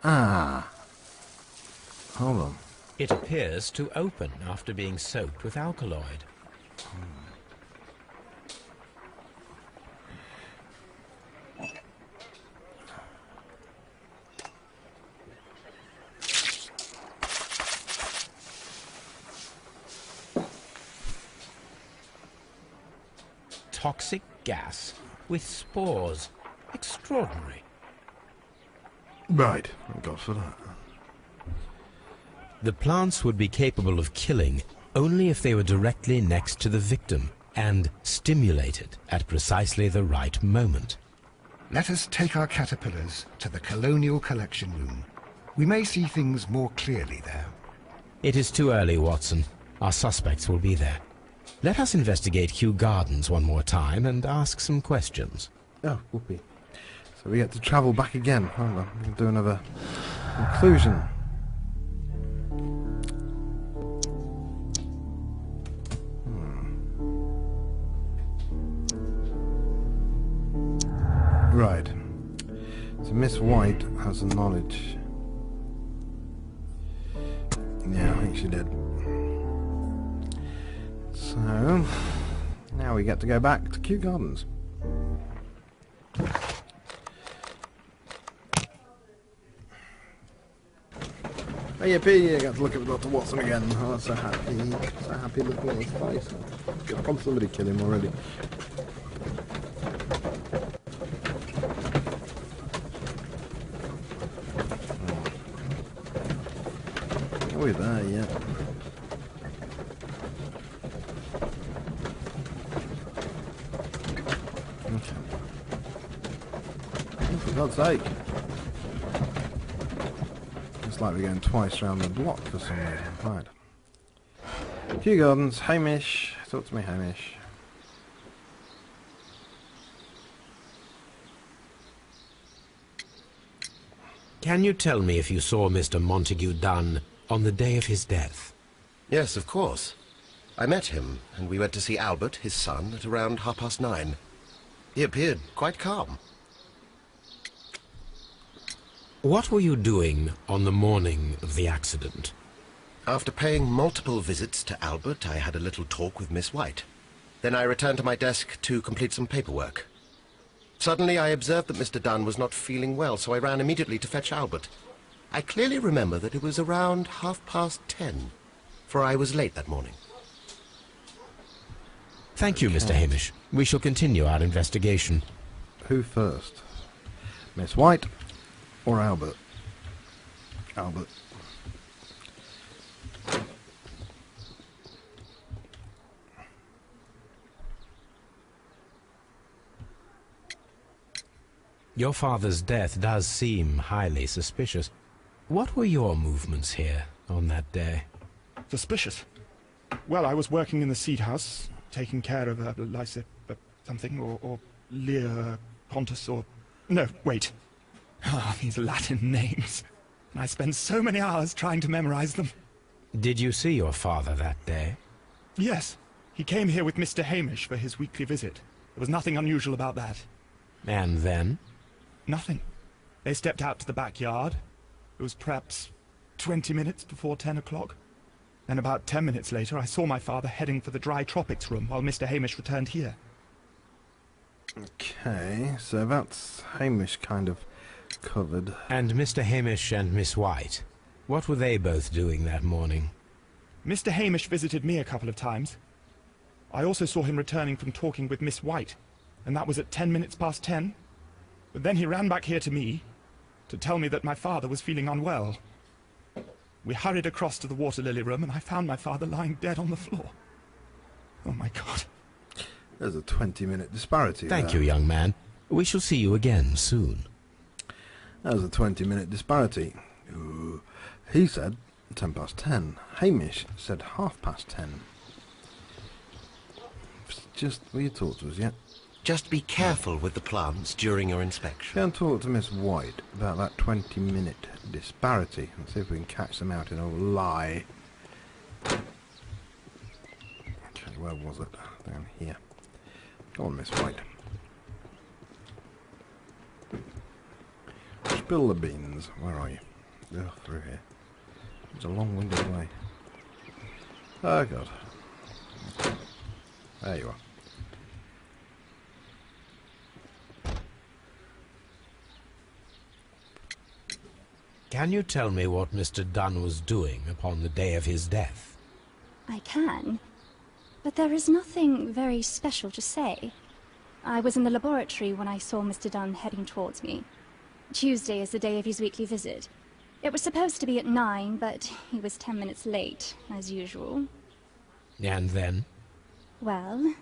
Ah. Hold on. It appears to open after being soaked with alkaloid. toxic gas with spores. Extraordinary. Right, thank God for that. The plants would be capable of killing only if they were directly next to the victim and stimulated at precisely the right moment. Let us take our caterpillars to the Colonial Collection Room. We may see things more clearly there. It is too early, Watson. Our suspects will be there. Let us investigate Kew Gardens one more time and ask some questions. Oh, whoopee. So we get to travel back again. Hold on, we can do another conclusion. Right. So Miss White has the knowledge. Yeah, I think she did. So now we get to go back to Kew Gardens. Oh yippee, I got to look at Dr. Watson again. Oh, that's so happy looking at his face. Probably somebody kill him already. Oh, he's there, yeah. Okay. Oh, for God's sake. It's like we're going twice round the block for some reason. Right. Kew Gardens, Hamish. Talk to me, Hamish. Can you tell me if you saw Mr. Montague Dunn on the day of his death? Yes, of course. I met him, and we went to see Albert, his son, at around 9:30. He appeared quite calm. What were you doing on the morning of the accident? After paying multiple visits to Albert, I had a little talk with Miss White. Then I returned to my desk to complete some paperwork. Suddenly I observed that Mr. Dunn was not feeling well, so I ran immediately to fetch Albert. I clearly remember that it was around 10:30, for I was late that morning. Thank you, Mr. Hamish. We shall continue our investigation. Who first? Miss White or Albert? Albert. Your father's death does seem highly suspicious. What were your movements here on that day? Suspicious? Well, I was working in the seed house, taking care of something, or Lear Pontus, or... No, wait. Ah, these Latin names. I spent so many hours trying to memorize them. Did you see your father that day? Yes. He came here with Mr. Hamish for his weekly visit. There was nothing unusual about that. And then? Nothing. They stepped out to the backyard. It was perhaps 20 minutes before 10 o'clock. Then about 10 minutes later, I saw my father heading for the dry tropics room while Mr. Hamish returned here. Okay, so that's Hamish kind of covered. And Mr. Hamish and Miss White, what were they both doing that morning? Mr. Hamish visited me a couple of times. I also saw him returning from talking with Miss White, and that was at 10 minutes past 10. But then he ran back here to me to tell me that my father was feeling unwell. We hurried across to the water lily room, and I found my father lying dead on the floor. Oh, my God. There's a 20-minute disparity Thank there. you, young man. We shall see you again soon. That was a 20-minute disparity. Ooh. He said 10:10. Hamish said 10:30. Just, will you talk to us yet? Just be careful with the plants during your inspection. Go and talk to Miss White about that 20-minute disparity and see if we can catch them out in a lie. Okay, where was it? Down here. Go on, Miss White. Spill the beans. Where are you? Oh, through here. It's a long-winded way. Oh, God. There you are. Can you tell me what Mr. Dunn was doing upon the day of his death? I can, but there is nothing very special to say. I was in the laboratory when I saw Mr. Dunn heading towards me. Tuesday is the day of his weekly visit. It was supposed to be at 9, but he was 10 minutes late, as usual. And then? Well,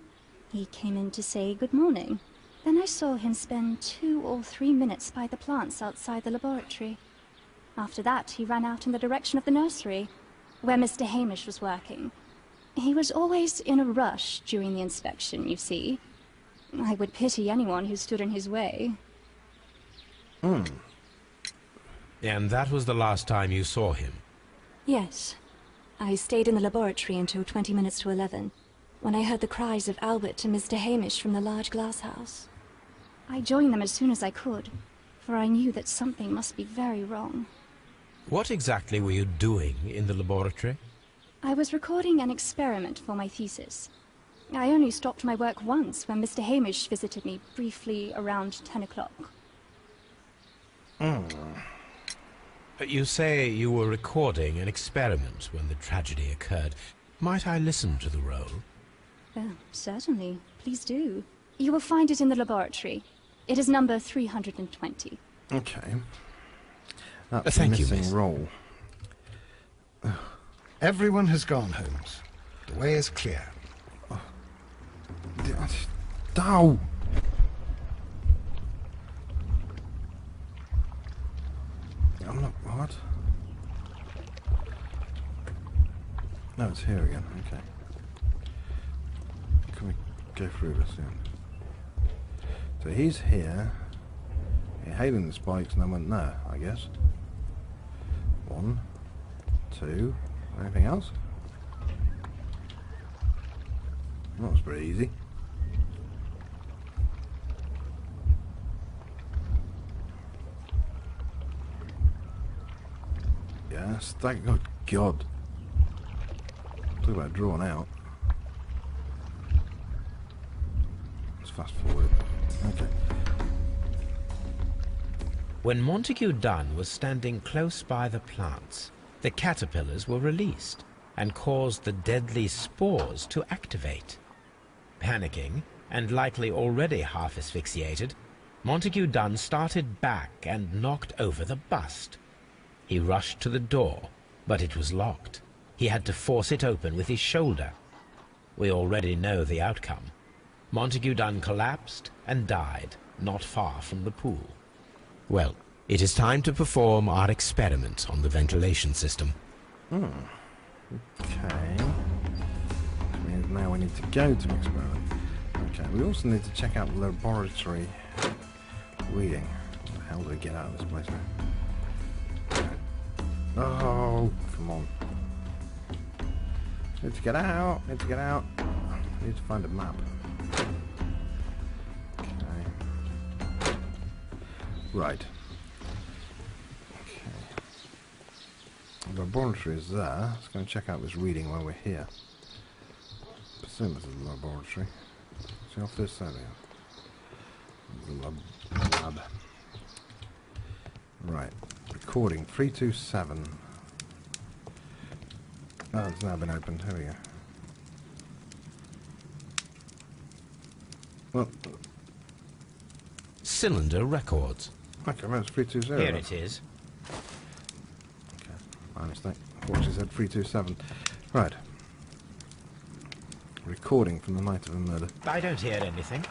he came in to say good morning. Then I saw him spend 2 or 3 minutes by the plants outside the laboratory. After that, he ran out in the direction of the nursery, where Mr. Hamish was working. He was always in a rush during the inspection, you see. I would pity anyone who stood in his way. And that was the last time you saw him? Yes. I stayed in the laboratory until 20 minutes to 11, when I heard the cries of Albert and Mr. Hamish from the large glass house. I joined them as soon as I could, for I knew that something must be very wrong. What exactly were you doing in the laboratory? I was recording an experiment for my thesis. I only stopped my work once when Mr. Hamish visited me briefly around 10 o'clock. You say you were recording an experiment when the tragedy occurred. Might I listen to the roll? Certainly. Please do. You will find it in the laboratory. It is number 320. Okay. That's Thank a you, missing miss. roll. Everyone has gone, Holmes. The way is clear. Dow! I'm not... What? No, it's here again. Okay. Can we go through this then? So he's here. He hailing the spikes and then went there, I guess. 1, 2... Anything else? That was pretty easy. Yes, thank God. God. Talk about drawn out. Let's fast forward. Okay. When Montague Dunn was standing close by the plants, the caterpillars were released and caused the deadly spores to activate. Panicking, and likely already half asphyxiated, Montague Dunn started back and knocked over the bust. He rushed to the door, but it was locked. He had to force it open with his shoulder. We already know the outcome. Montague Dunn collapsed and died not far from the pool. Well, it is time to perform our experiment on the ventilation system. Okay. Which means now we need to go to experiment. Okay, we also need to check out the laboratory reading. What the hell do we get out of this place now? Oh, come on. Need to get out, need to get out. Need to find a map. Okay. Right. The laboratory is there. Let's go and check out this reading while we're here. I presume this is the laboratory. See off this area. The lab. Right. Recording 327. Oh, it's now been opened. Here we go. Well, Cylinder records. okay, well, it's 320. Here it is. My mistake. I thought she said 327. Right. Recording from the night of the murder. I don't hear anything.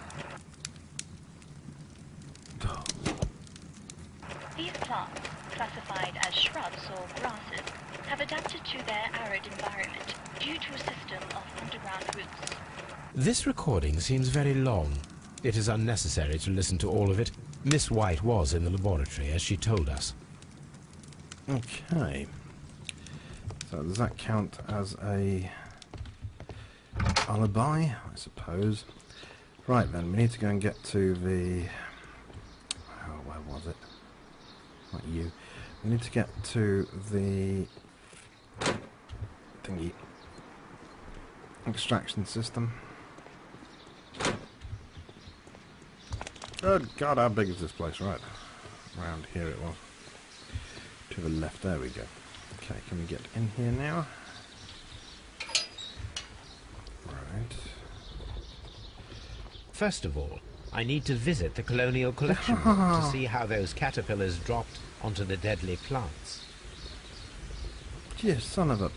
These plants, classified as shrubs or grasses, have adapted to their arid environment due to a system of underground roots. This recording seems very long. It is unnecessary to listen to all of it. Miss White was in the laboratory, as she told us. Okay. So does that count as a alibi, I suppose? Right then, we need to go and get to the... Oh, where was it? Not you. We need to get to the... thingy. Extraction system. Good God, how big is this place? Right. Around here it was. To the left, there we go. Okay, can we get in here now? Right. First of all, I need to visit the colonial collection room to see how those caterpillars dropped onto the deadly plants. Gee, son of a...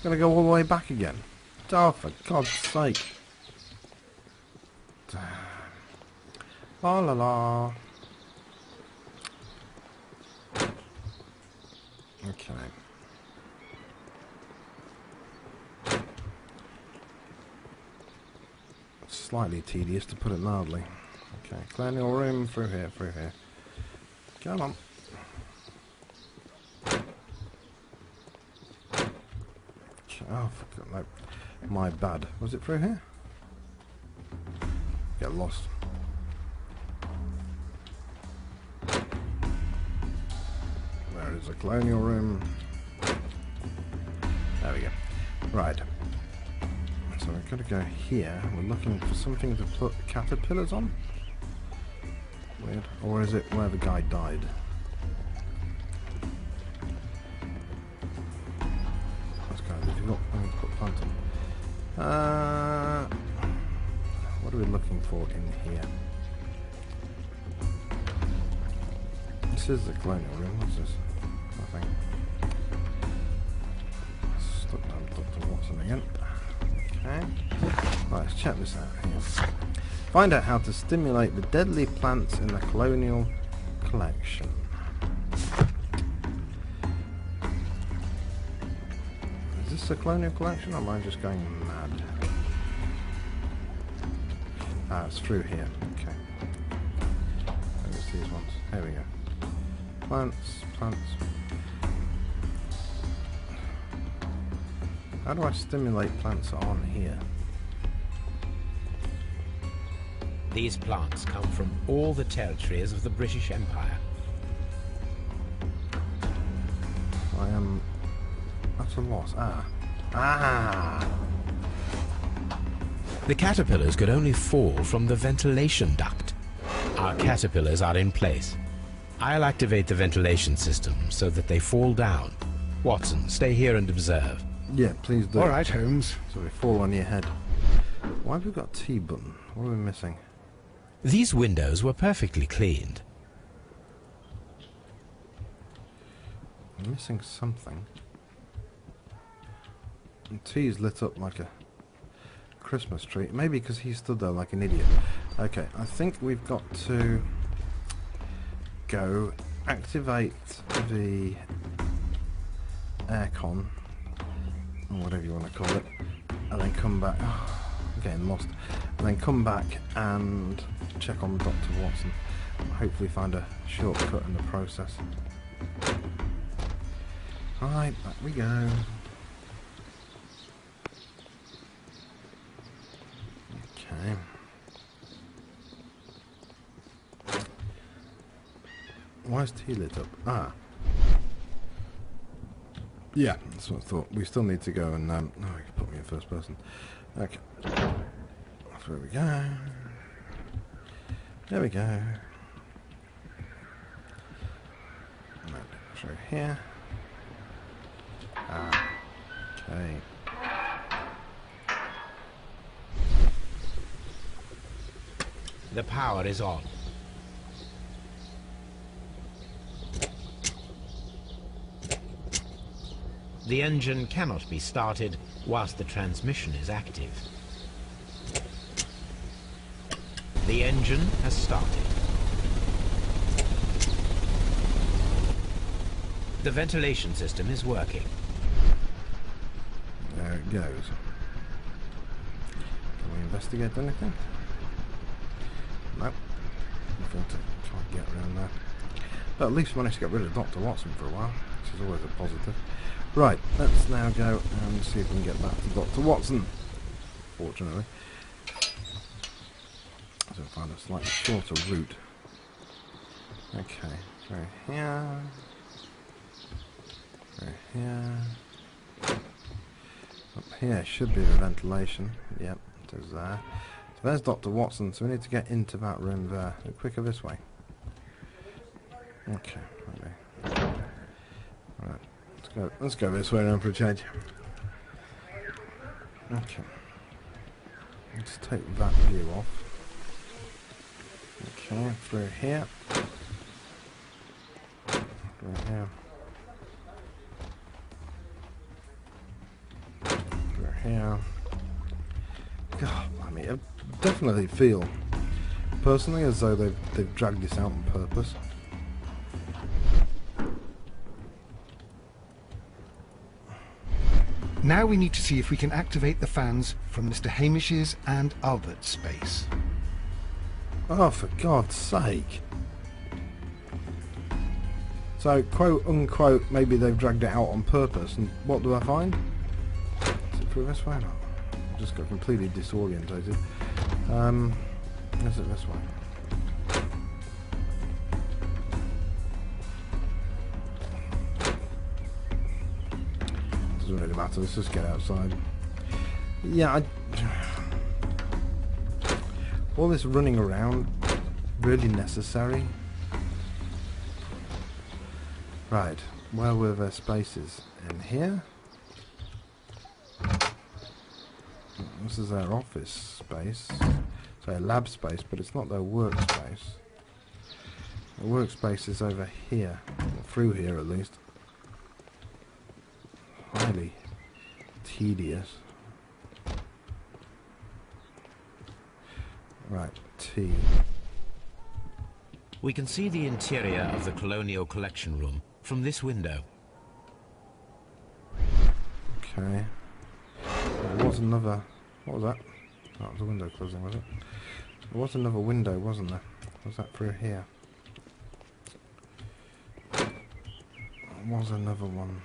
Gonna go all the way back again. Oh, for God's sake. La la la. Okay. Slightly tedious, to put it mildly. Okay, colonial room through here, through here. Come on. Oh, no. My bad. Was it through here? Get lost. There is a colonial room. There we go. Right. So we've got to go here. We're looking for something to put caterpillars on. Weird. Or is it where the guy died? That's kind of difficult. I'm going to put plant on. What are we looking for in here? This is the colonial room. What's this? Nothing. Stuck down Dr. Watson again. Okay. Right, let's check this out here. Find out how to stimulate the deadly plants in the colonial collection. Is this the colonial collection, or am I just going mad? Ah, it's through here. Okay. There's these ones. Here we go. Plants, plants. How do I stimulate plants on here? These plants come from all the territories of the British Empire. I am at a loss. Ah! The caterpillars could only fall from the ventilation duct. Our caterpillars are in place. I'll activate the ventilation system so that they fall down. Watson, stay here and observe. Yeah, please do. All right, Holmes. So they fall on your head. Why have we got a T button? What are we missing? These windows were perfectly cleaned. I'm missing something. And T's lit up like a Christmas tree. Maybe because he stood there like an idiot. Okay, I think we've got to go activate the aircon, or whatever you want to call it, and then come back. Oh, I'm getting lost. And then come back and check on Dr. Watson. Hopefully find a shortcut in the process. Alright, back we go. Okay. Why is T lit up? Ah. Yeah, that's what I thought. We still need to go and... oh, you can put me in first person. Okay. There we go. There we go. Right, through here. Ah. Okay. The power is on. The engine cannot be started whilst the transmission is active. The engine has started. The ventilation system is working. There it goes. Can we investigate anything? Nope. Nothing to try and get around there. But at least we managed to get rid of Dr. Watson for a while, which is always a positive. Right, let's now go and see if we can get back to Dr. Watson. Fortunately. So find a slightly shorter route. Okay, through here. Through here. Up here should be the ventilation. Yep, it is there. So there's Dr. Watson, so we need to get into that room there. A bit quicker this way. Okay, maybe. Right, let's go this way around for a change. Okay. Let's take that view off. Okay, through here. Through here. Through here. God, I mean, I definitely feel, personally, as though they've dragged this out on purpose. Now we need to see if we can activate the fans from Mr. Hamish's and Albert's space. Oh, for God's sake. So, quote unquote, maybe they've dragged it out on purpose, and what do I find? Is it through this way or not? I just got completely disorientated. Is it this way? Doesn't really matter, let's just get outside. Yeah, all this running around, really necessary? Right, where were their spaces? In here? This is their office space. So a lab space, but it's not their workspace. The workspace is over here. Or through here at least. Highly tedious. Right, T. We can see the interior of the Colonial Collection Room from this window. Okay. There was another... What was that? That was a window closing, was it? There was another window, wasn't there? Was that through here? There was another one.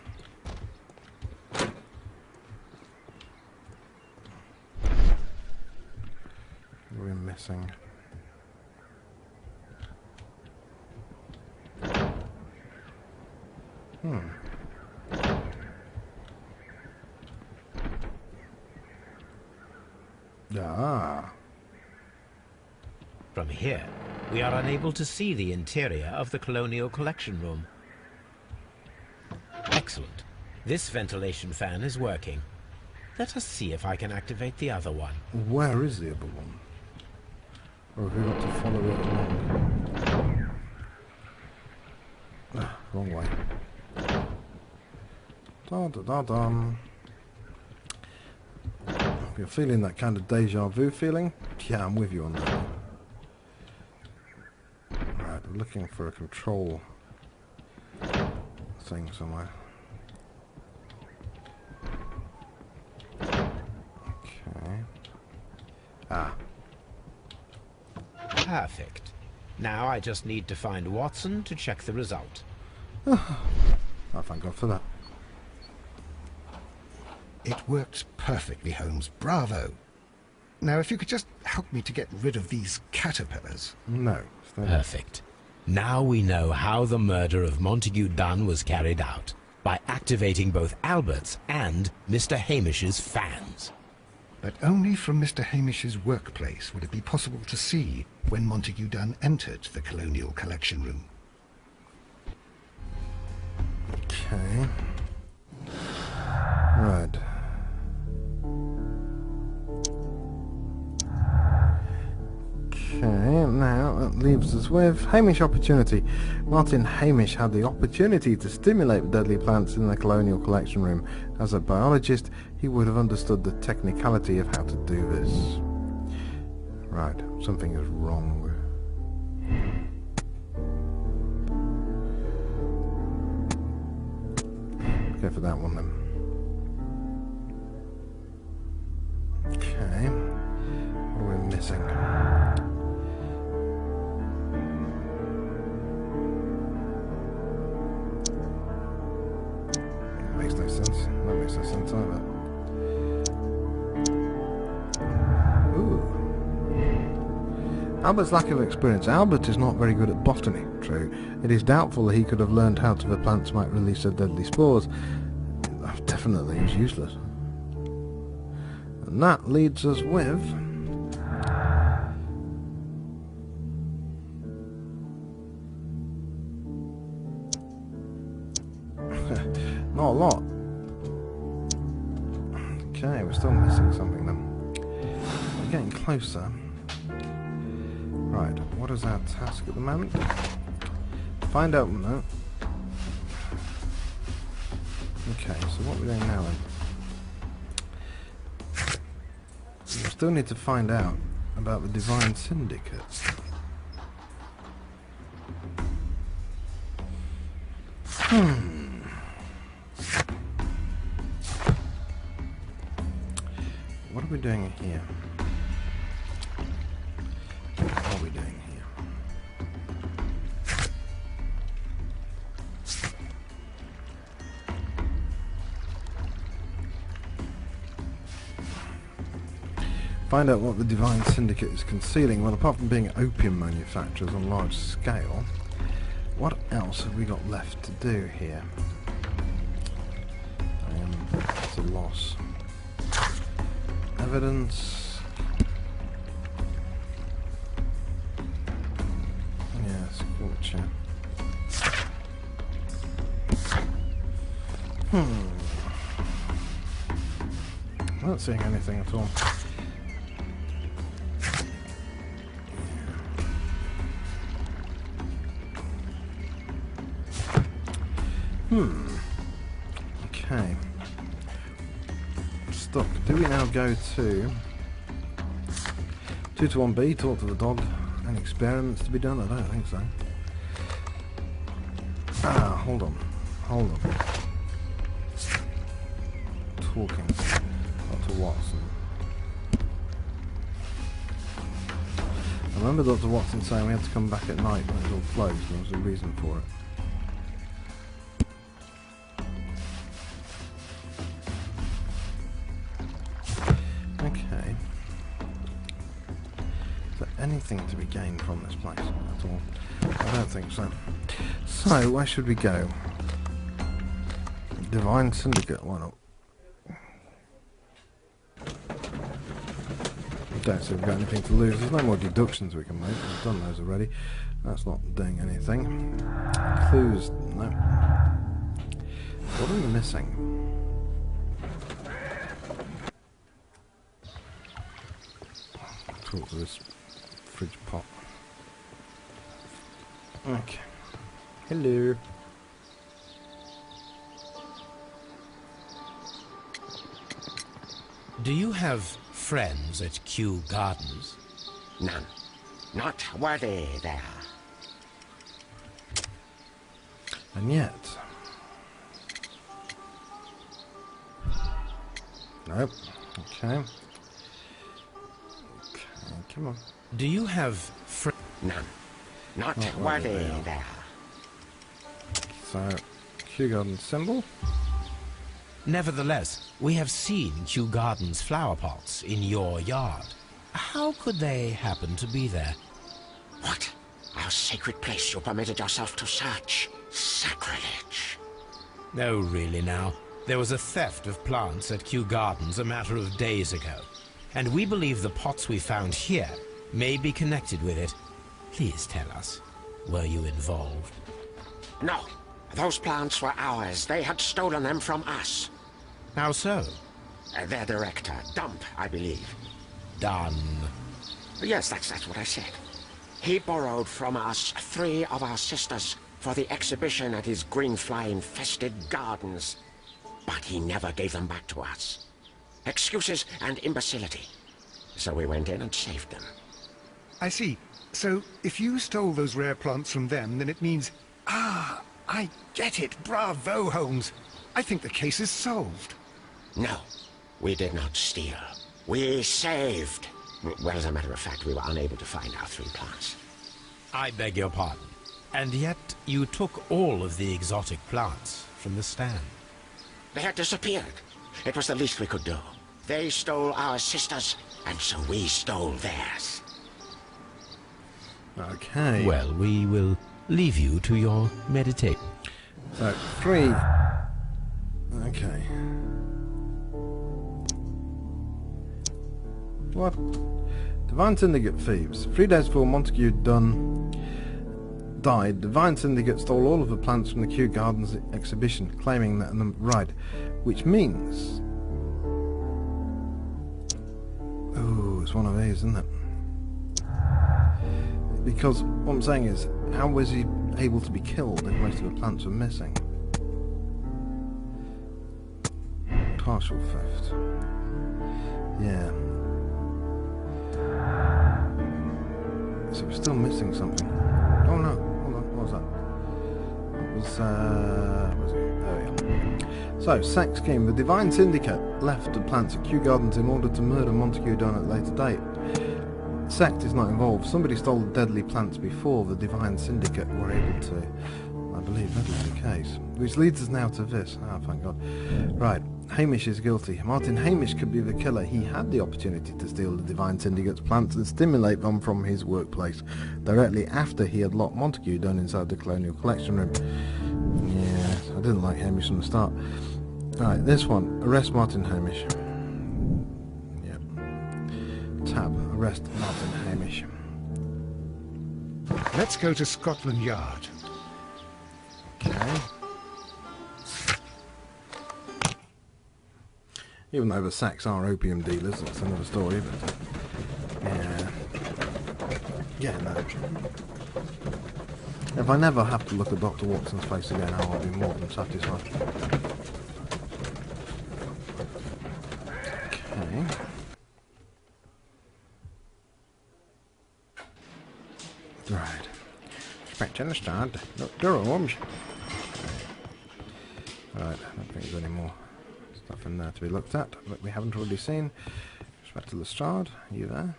We're missing. Ah. From here, we are unable to see the interior of the Colonial Collection Room. Excellent. This ventilation fan is working. Let us see if I can activate the other one. Where is the other one? Or have we got to follow it along? Ah, wrong way. Da-da-da-dum. If you're feeling that kind of deja vu feeling, yeah, I'm with you on that. Right, I'm looking for a control thing somewhere. Okay. Ah. Perfect. Now I just need to find Watson to check the result. Oh, thank God for that. It worked perfectly, Holmes. Bravo. Now, if you could just help me to get rid of these caterpillars. No. Perfect. Now we know how the murder of Montague Dunn was carried out, by activating both Albert's and Mr. Hamish's fans. But only from Mr. Hamish's workplace would it be possible to see when Montague Dunn entered the Colonial Collection Room. Okay. Right. Okay, now that leaves us with Hamish opportunity. Martin Hamish had the opportunity to stimulate deadly plants in the Colonial Collection Room. As a biologist, he would have understood the technicality of how to do this. Right, something is wrong. Go for that one then. Okay, what are we missing? Makes no sense. That makes no sense either. Ooh. Albert's lack of experience. Albert is not very good at botany, true. It is doubtful that he could have learned how the plants might release their deadly spores. Definitely, it was useless. And that leads us with... not a lot. Okay, we're still missing something then. We're getting closer. Right, what is our task at the moment? Find out... No. Okay, so what are we doing now then? We still need to find out about the Divine Syndicate. What are we doing here? What are we doing here? Find out what the Divine Syndicate is concealing. Well, apart from being opium manufacturers on large scale, what else have we got left to do here? It's a loss. Evidence. Yes, culture. I'm not seeing anything at all. Okay. Stuck. Do we now go to 221B, talk to the dog? Any experiments to be done? I don't think so. Ah, hold on. Hold on. Talking. Dr. Watson. I remember Dr. Watson saying we had to come back at night when it was all closed. There was a reason for it. Anything to be gained from this place at all? I don't think so. So, where should we go? Divine Syndicate, why not? I don't see we've got anything to lose. There's no more deductions we can make. We've done those already. That's not doing anything. Clues, no. What are we missing? Talk to this fridge pot. Okay. Hello. Do you have friends at Kew Gardens? None. Not worthy there. And yet... Nope. Okay. Okay, come on. Do you have friends? None. Not worthy there. So, Kew Gardens symbol. Nevertheless, we have seen Kew Gardens flower pots in your yard. How could they happen to be there? What? Our sacred place you permitted yourself to search? Sacrilege. No, really now. There was a theft of plants at Kew Gardens a matter of days ago, and we believe the pots we found here may be connected with it. Please tell us, were you involved? No. Those plants were ours. They had stolen them from us. How so? Their director, Dump, I believe. Done. Yes, that's what I said. He borrowed from us 3 of our sisters for the exhibition at his green fly-infested gardens. But he never gave them back to us. Excuses and imbecility. So we went in and saved them. I see. So, if you stole those rare plants from them, then it means... Ah, I get it. Bravo, Holmes. I think the case is solved. No, we did not steal. We saved. Well, as a matter of fact, we were unable to find our 3 plants. I beg your pardon. And yet, you took all of the exotic plants from the stand. They had disappeared. It was the least we could do. They stole our sisters, and so we stole theirs. Okay. Well, we will leave you to your meditation. So, 3. Okay. What? Divine Syndicate thieves. 3 days before Montague Dunn died, Divine Syndicate stole all of the plants from the Kew Gardens exhibition, claiming that right, which means... Oh, it's one of these, isn't it? Because what I'm saying is, how was he able to be killed if most of the plants were missing? Partial theft. Yeah. So we're still missing something. Oh no, hold on, what was that? It was, there we are. So, sack scheme. The Divine Syndicate left the plants at Kew Gardens in order to murder Montague Dunn at a later date. Sect is not involved. Somebody stole the deadly plants before the Divine Syndicate were able to. I believe that is the case. Which leads us now to this. Ah, thank God. Right. Hamish is guilty. Martin Hamish could be the killer. He had the opportunity to steal the Divine Syndicate's plants and stimulate them from his workplace directly after he had locked Montague Dunn inside the Colonial Collection Room. Yes, I didn't like Hamish from the start. Right, this one. Arrest Martin Hamish. Yep. Tab. Arrest Martin Hamish. Let's go to Scotland Yard. Okay. Even though the sacks are opium dealers, that's another story, but... Yeah. Yeah, no. If I never have to look at Dr. Watson's face again, I'll be more than satisfied. Okay. Right. Inspector Lestrade, Dr. Holmes. Right, I don't think there's any more stuff in there to be looked at, but we haven't already seen. Inspector Lestrade, are you there?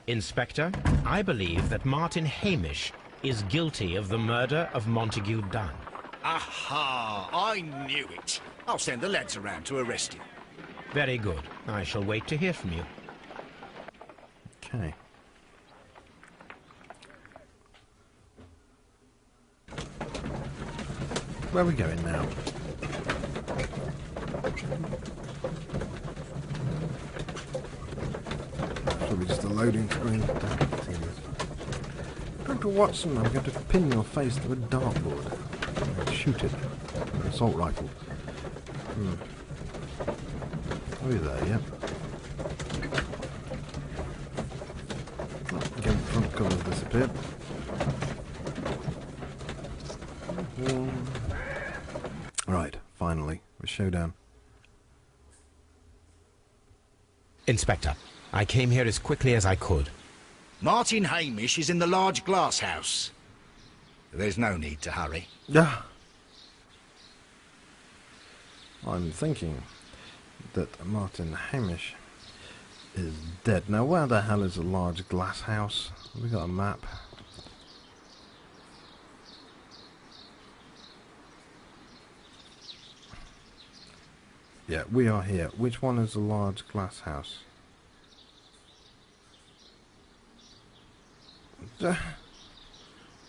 Inspector, I believe that Martin Hamish is guilty of the murder of Montague Dunn. Aha! I knew it. I'll send the lads around to arrest him. Very good. I shall wait to hear from you. Okay. Where are we going now? Probably just a loading screen. Dr. Watson, I'm going to pin your face to a dartboard and shoot it with an assault rifle. Are you there? Yep. Again, front cover's disappeared. Right, finally, the showdown. Inspector, I came here as quickly as I could. Martin Hamish is in the large glass house. There's no need to hurry. Yeah. I'm thinking that Martin Hamish is dead. Now, where the hell is a large glass house? Have we got a map? Yeah, we are here. Which one is a large glass house?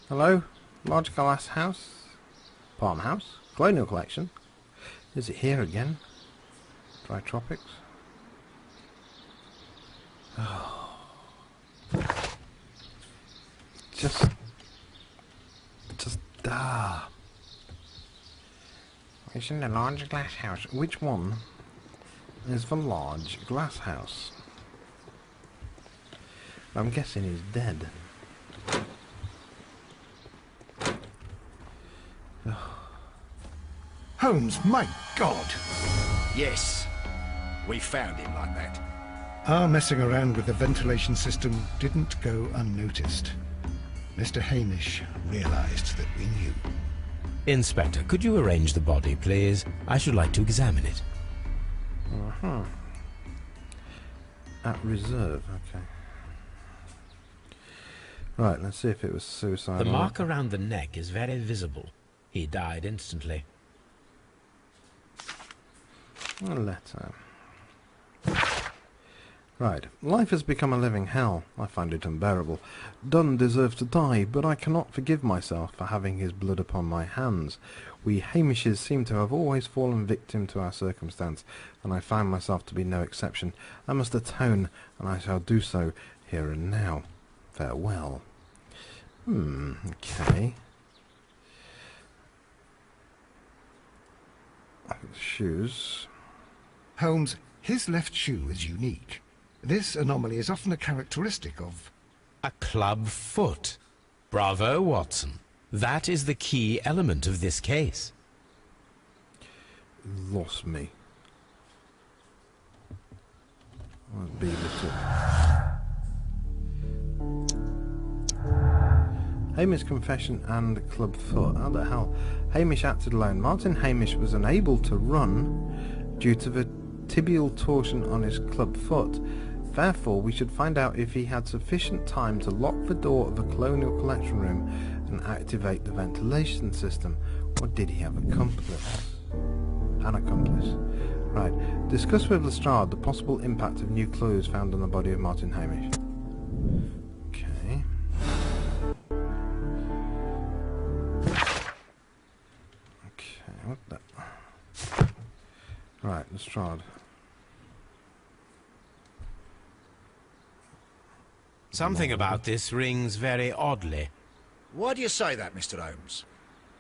Hello? Large glass house? Palm house? Colonial collection? Is it here again? Dry tropics? Oh. Just It's in the large glass house. Which one is the large glass house? I'm guessing he's dead. Holmes, my God! Yes, we found him like that. Our messing around with the ventilation system didn't go unnoticed. Mr. Hamish realized that we knew. Inspector, could you arrange the body, please? I should like to examine it. At reserve, okay. Right, let's see if it was suicide. The mark around the neck is very visible. He died instantly. A letter. Right. Life has become a living hell. I find it unbearable. Dunn deserves to die, but I cannot forgive myself for having his blood upon my hands. We Hamishes seem to have always fallen victim to our circumstance, and I find myself to be no exception. I must atone, and I shall do so here and now. Farewell. Okay. Shoes. Holmes, his left shoe is unique. This anomaly is often a characteristic of... A club foot. Bravo, Watson. That is the key element of this case. Lost me. I'll be little. Hamish confession and club foot. How the hell? Hamish acted alone. Martin Hamish was unable to run due to the tibial torsion on his club foot. Therefore, we should find out if he had sufficient time to lock the door of the colonial collection room and activate the ventilation system. Or did he have an accomplice? Right. Discuss with Lestrade the possible impact of new clues found on the body of Martin Hamish. Okay. Okay, what the... Right, Lestrade. Something about this rings very oddly. Why do you say that, Mr. Holmes?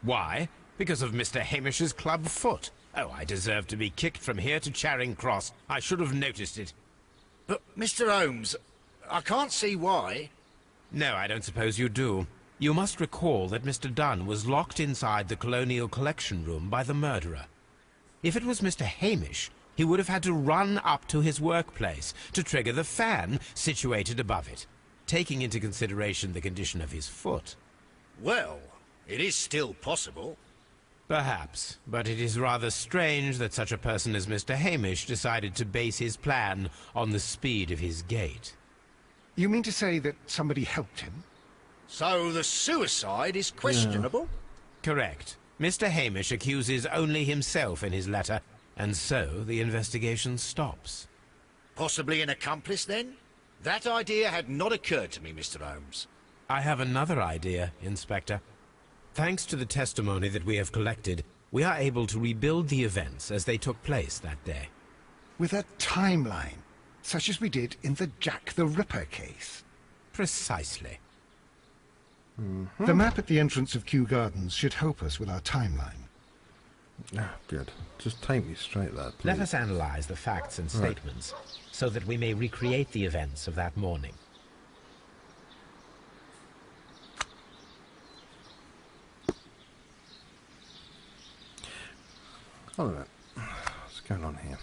Why? Because of Mr. Hamish's club foot. Oh, I deserve to be kicked from here to Charing Cross. I should have noticed it. But, Mr. Holmes, I can't see why. No, I don't suppose you do. You must recall that Mr. Dunn was locked inside the Colonial Collection Room by the murderer. If it was Mr. Hamish, he would have had to run up to his workplace to trigger the fan situated above it, taking into consideration the condition of his foot. Well, it is still possible. Perhaps, but it is rather strange that such a person as Mr. Hamish decided to base his plan on the speed of his gait. You mean to say that somebody helped him? So the suicide is questionable? Correct. Mr. Hamish accuses only himself in his letter, and so the investigation stops. Possibly an accomplice, then? That idea had not occurred to me, Mr. Holmes. I have another idea, Inspector. Thanks to the testimony that we have collected, we are able to rebuild the events as they took place that day. With a timeline, such as we did in the Jack the Ripper case. Precisely. The map at the entrance of Kew Gardens should help us with our timeline. Ah, good. Just take me straight there, please. Let us analyze the facts and statements, so that we may recreate the events of that morning. Hold on. What's going on here?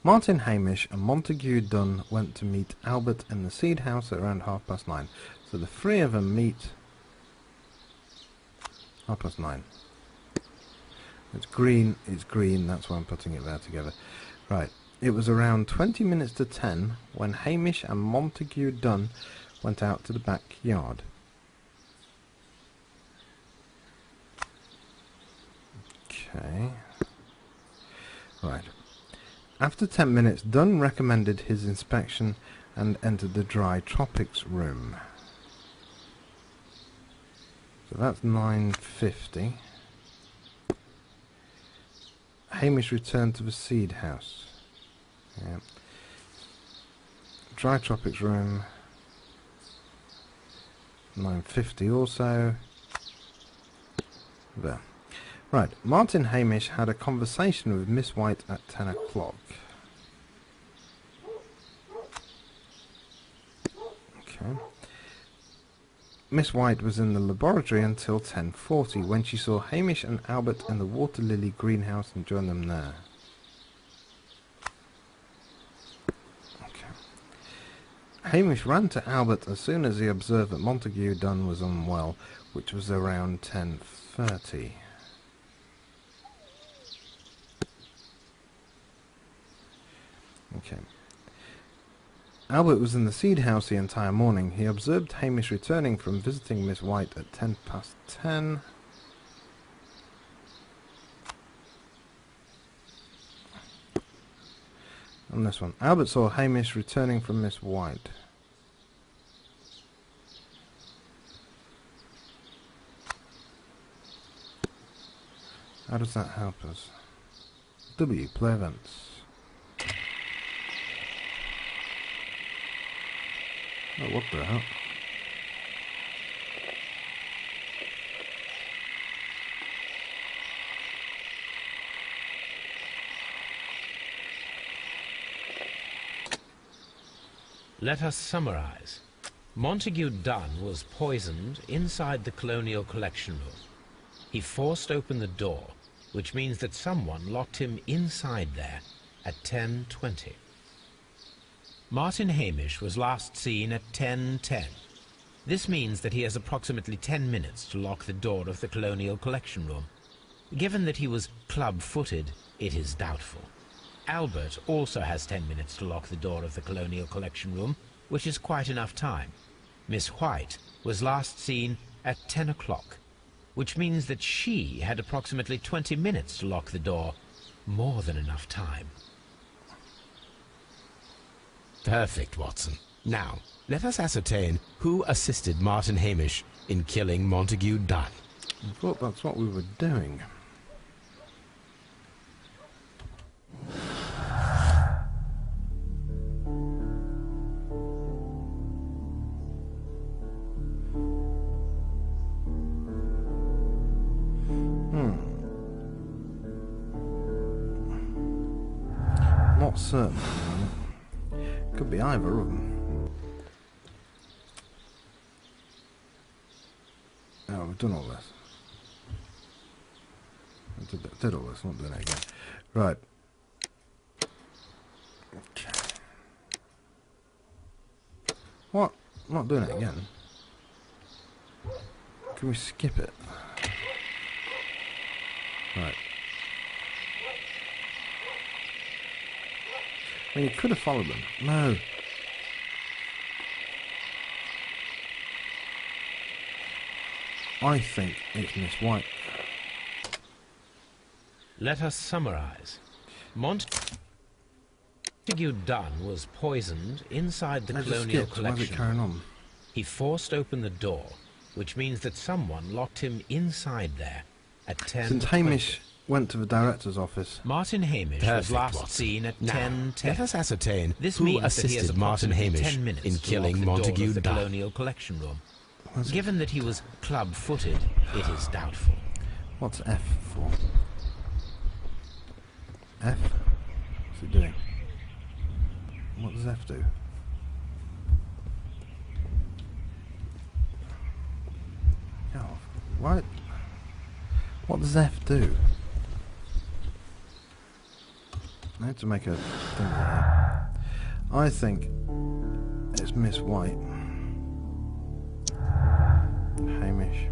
Martin Hamish and Montague Dunn went to meet Albert in the Seed House at around 9:30. So the three of them meet 9:30. It's green, that's why I'm putting it there together. Right. It was around 20 minutes to 10 when Hamish and Montague Dunn went out to the backyard. Okay. Right. After 10 minutes, Dunn recommended his inspection and entered the dry tropics room. So that's 9:50. Hamish returned to the seed house. Yeah. Dry tropics room. 9:50 also. There. Right, Martin Hamish had a conversation with Miss White at 10 o'clock. Okay. Miss White was in the laboratory until 10:40 when she saw Hamish and Albert in the water lily greenhouse and joined them there. Okay. Hamish ran to Albert as soon as he observed that Montague Dunn was unwell, which was around 10:30. Okay. Albert was in the seed house the entire morning. He observed Hamish returning from visiting Miss White at 10:10. On this one, Albert saw Hamish returning from Miss White. How does that help us? W, play events. Oh, what the hell? Let us summarize. Montague Dunn was poisoned inside the Colonial Collection Room. He forced open the door, which means that someone locked him inside there at 10:20. Martin Hamish was last seen at 10:10. This means that he has approximately 10 minutes to lock the door of the Colonial Collection Room. Given that he was club-footed, it is doubtful. Albert also has 10 minutes to lock the door of the Colonial Collection Room, which is quite enough time. Miss White was last seen at 10 o'clock, which means that she had approximately 20 minutes to lock the door. More than enough time. Perfect, Watson. Now, let us ascertain who assisted Martin Hamish in killing Montague Dunn. I thought that's what we were doing. Not certain. Could be either of them. Oh, we've done all this. I did all this, not doing it again. Right. Okay. What? I'm not doing it again. Can we skip it? Right. I mean, you could have followed them. No. I think it's Miss White. Let us summarize. Montague Dunn was poisoned inside the Colonial Collection. Carrying on? He forced open the door, which means that someone locked him inside there at 10. Since Hamish went to the director's office. Martin Hamish was last seen at 10:10. Let us ascertain this who means assisted that he has Martin Hamish 10 minutes in killing Montague the Dunn. Colonial Collection Room. Given that he was club-footed, it is doubtful. What's F for? F? What's it doing? What does F do? Oh, what? What does F do? I had to make a thing there. I think it's Miss White. Hamish.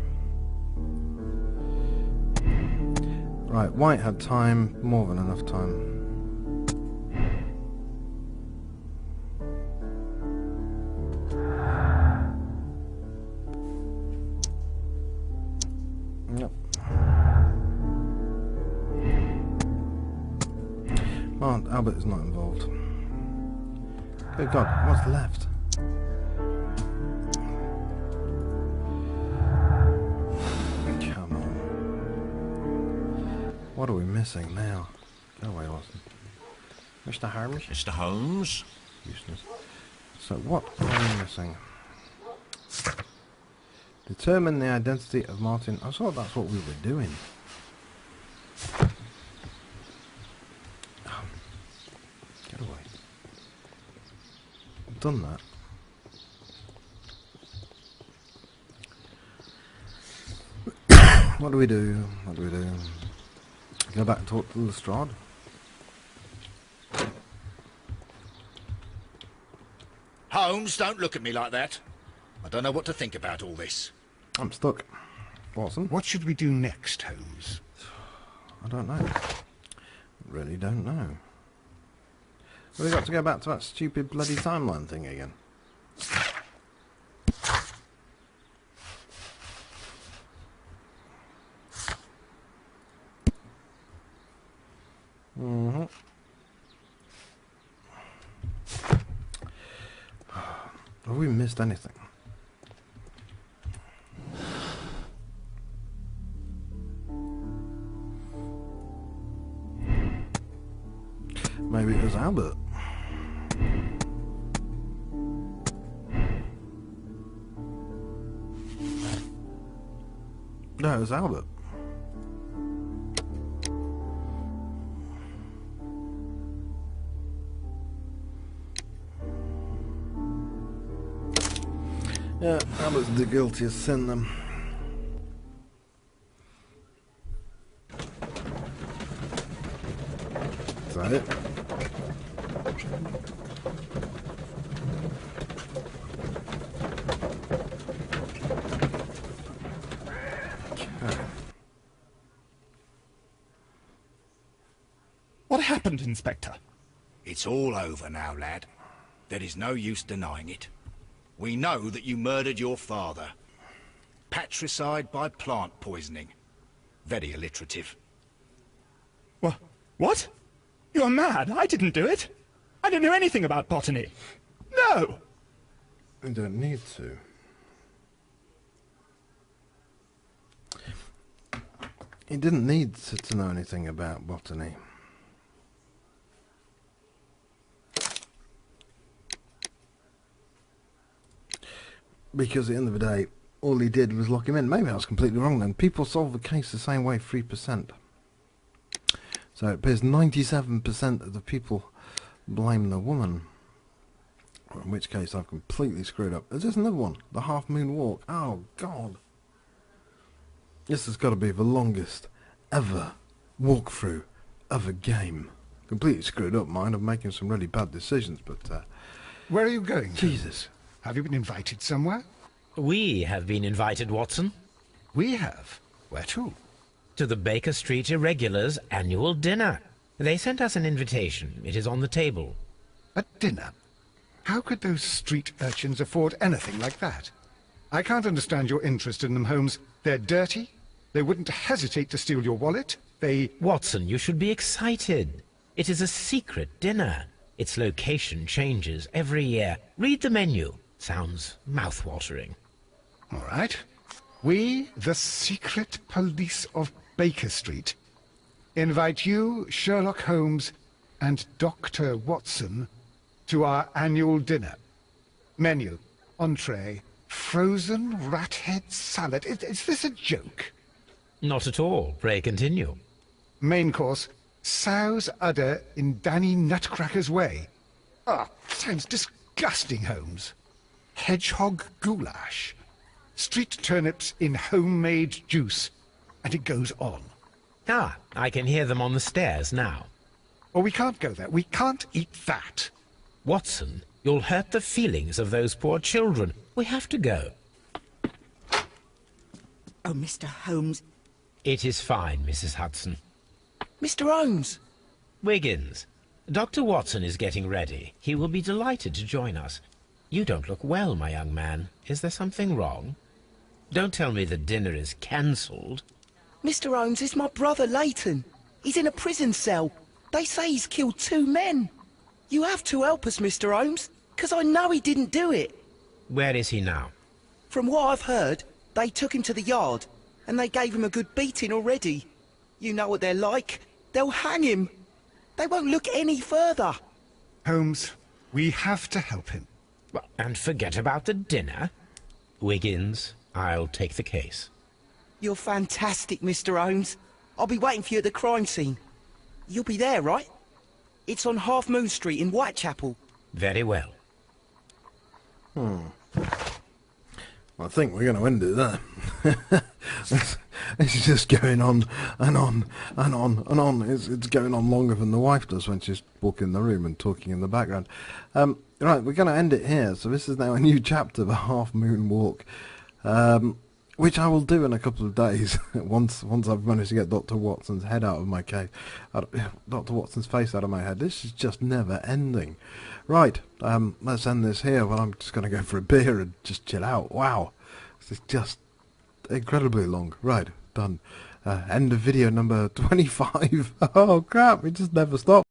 Right, White had time, more than enough time. Yep. Oh, Albert is not involved. Good God, what's left? Come on. What are we missing now? Go away, Watson. Mr. Holmes? Mr. Holmes? Useless. So what are we missing? Determine the identity of Martin. I thought that's what we were doing. Get away. I've done that. What do we do? What do we do? Go back and talk to Lestrade? Holmes, don't look at me like that. I don't know what to think about all this. I'm stuck. Watson? What should we do next, Holmes? I don't know. Really don't know. We've got to go back to that stupid bloody timeline thing again. Mm-hmm. Have we missed anything? Maybe it was Albert. No, it was Albert. Yeah, Albert's the guiltiest sin then. Is that it? What happened, Inspector? It's all over now, lad. There is no use denying it. We know that you murdered your father. Patricide by plant poisoning. Very alliterative. What? You're mad. I didn't do it. I don't know anything about botany. No! You don't need to. He didn't need to know anything about botany. Because at the end of the day, all he did was lock him in. Maybe I was completely wrong then. People solve the case the same way, 3%. So it appears 97% of the people blame the woman. In which case I've completely screwed up. There's just another one. The Half Moon Walk. Oh, God. This has got to be the longest ever walkthrough of a game. Completely screwed up, mind. I'm making some really bad decisions, but... Where are you going? Jesus. Have you been invited somewhere? We have been invited, Watson. We have? Where to? To the Baker Street Irregulars' annual dinner. They sent us an invitation. It is on the table. A dinner? How could those street urchins afford anything like that? I can't understand your interest in them, Holmes. They're dirty. They wouldn't hesitate to steal your wallet. They... Watson, you should be excited. It is a secret dinner. Its location changes every year. Read the menu. Sounds mouth-watering. All right. We, the secret police of Baker Street, invite you, Sherlock Holmes, and Dr. Watson to our annual dinner. Menu, entree, frozen rat head salad. Is this a joke? Not at all. Pray continue. Main course, sow's udder in Danny Nutcracker's way. Ah, sounds disgusting, Holmes. Hedgehog goulash. Street turnips in homemade juice. And it goes on. Ah, I can hear them on the stairs now. Oh, we can't go there. We can't eat that. Watson, you'll hurt the feelings of those poor children. We have to go. Oh, Mr. Holmes. It is fine, Mrs. Hudson. Mr. Holmes! Wiggins, Dr. Watson is getting ready. He will be delighted to join us. You don't look well, my young man. Is there something wrong? Don't tell me the dinner is cancelled. Mr. Holmes, it's my brother Leighton. He's in a prison cell. They say he's killed 2 men. You have to help us, Mr. Holmes, because I know he didn't do it. Where is he now? From what I've heard, they took him to the yard, and they gave him a good beating already. You know what they're like. They'll hang him. They won't look any further. Holmes, we have to help him. And forget about the dinner? Wiggins, I'll take the case. You're fantastic, Mr. Holmes. I'll be waiting for you at the crime scene. You'll be there, right? It's on Half Moon Street in Whitechapel. Very well. Well, I think we're going to end it there. This is just going on and on and on and on. It's going on longer than the wife does when she's walking in the room and talking in the background. Right, we're going to end it here. So this is now a new chapter, the Half Moon Walk, which I will do in a couple of days once I've managed to get Dr. Watson's head out of my case, Dr. Watson's face out of my head. This is just never ending. Right, let's end this here. Well, I'm just going to go for a beer and just chill out. Wow, this is just incredibly long. Right, done. End of video number 25. Oh crap, it just never stops.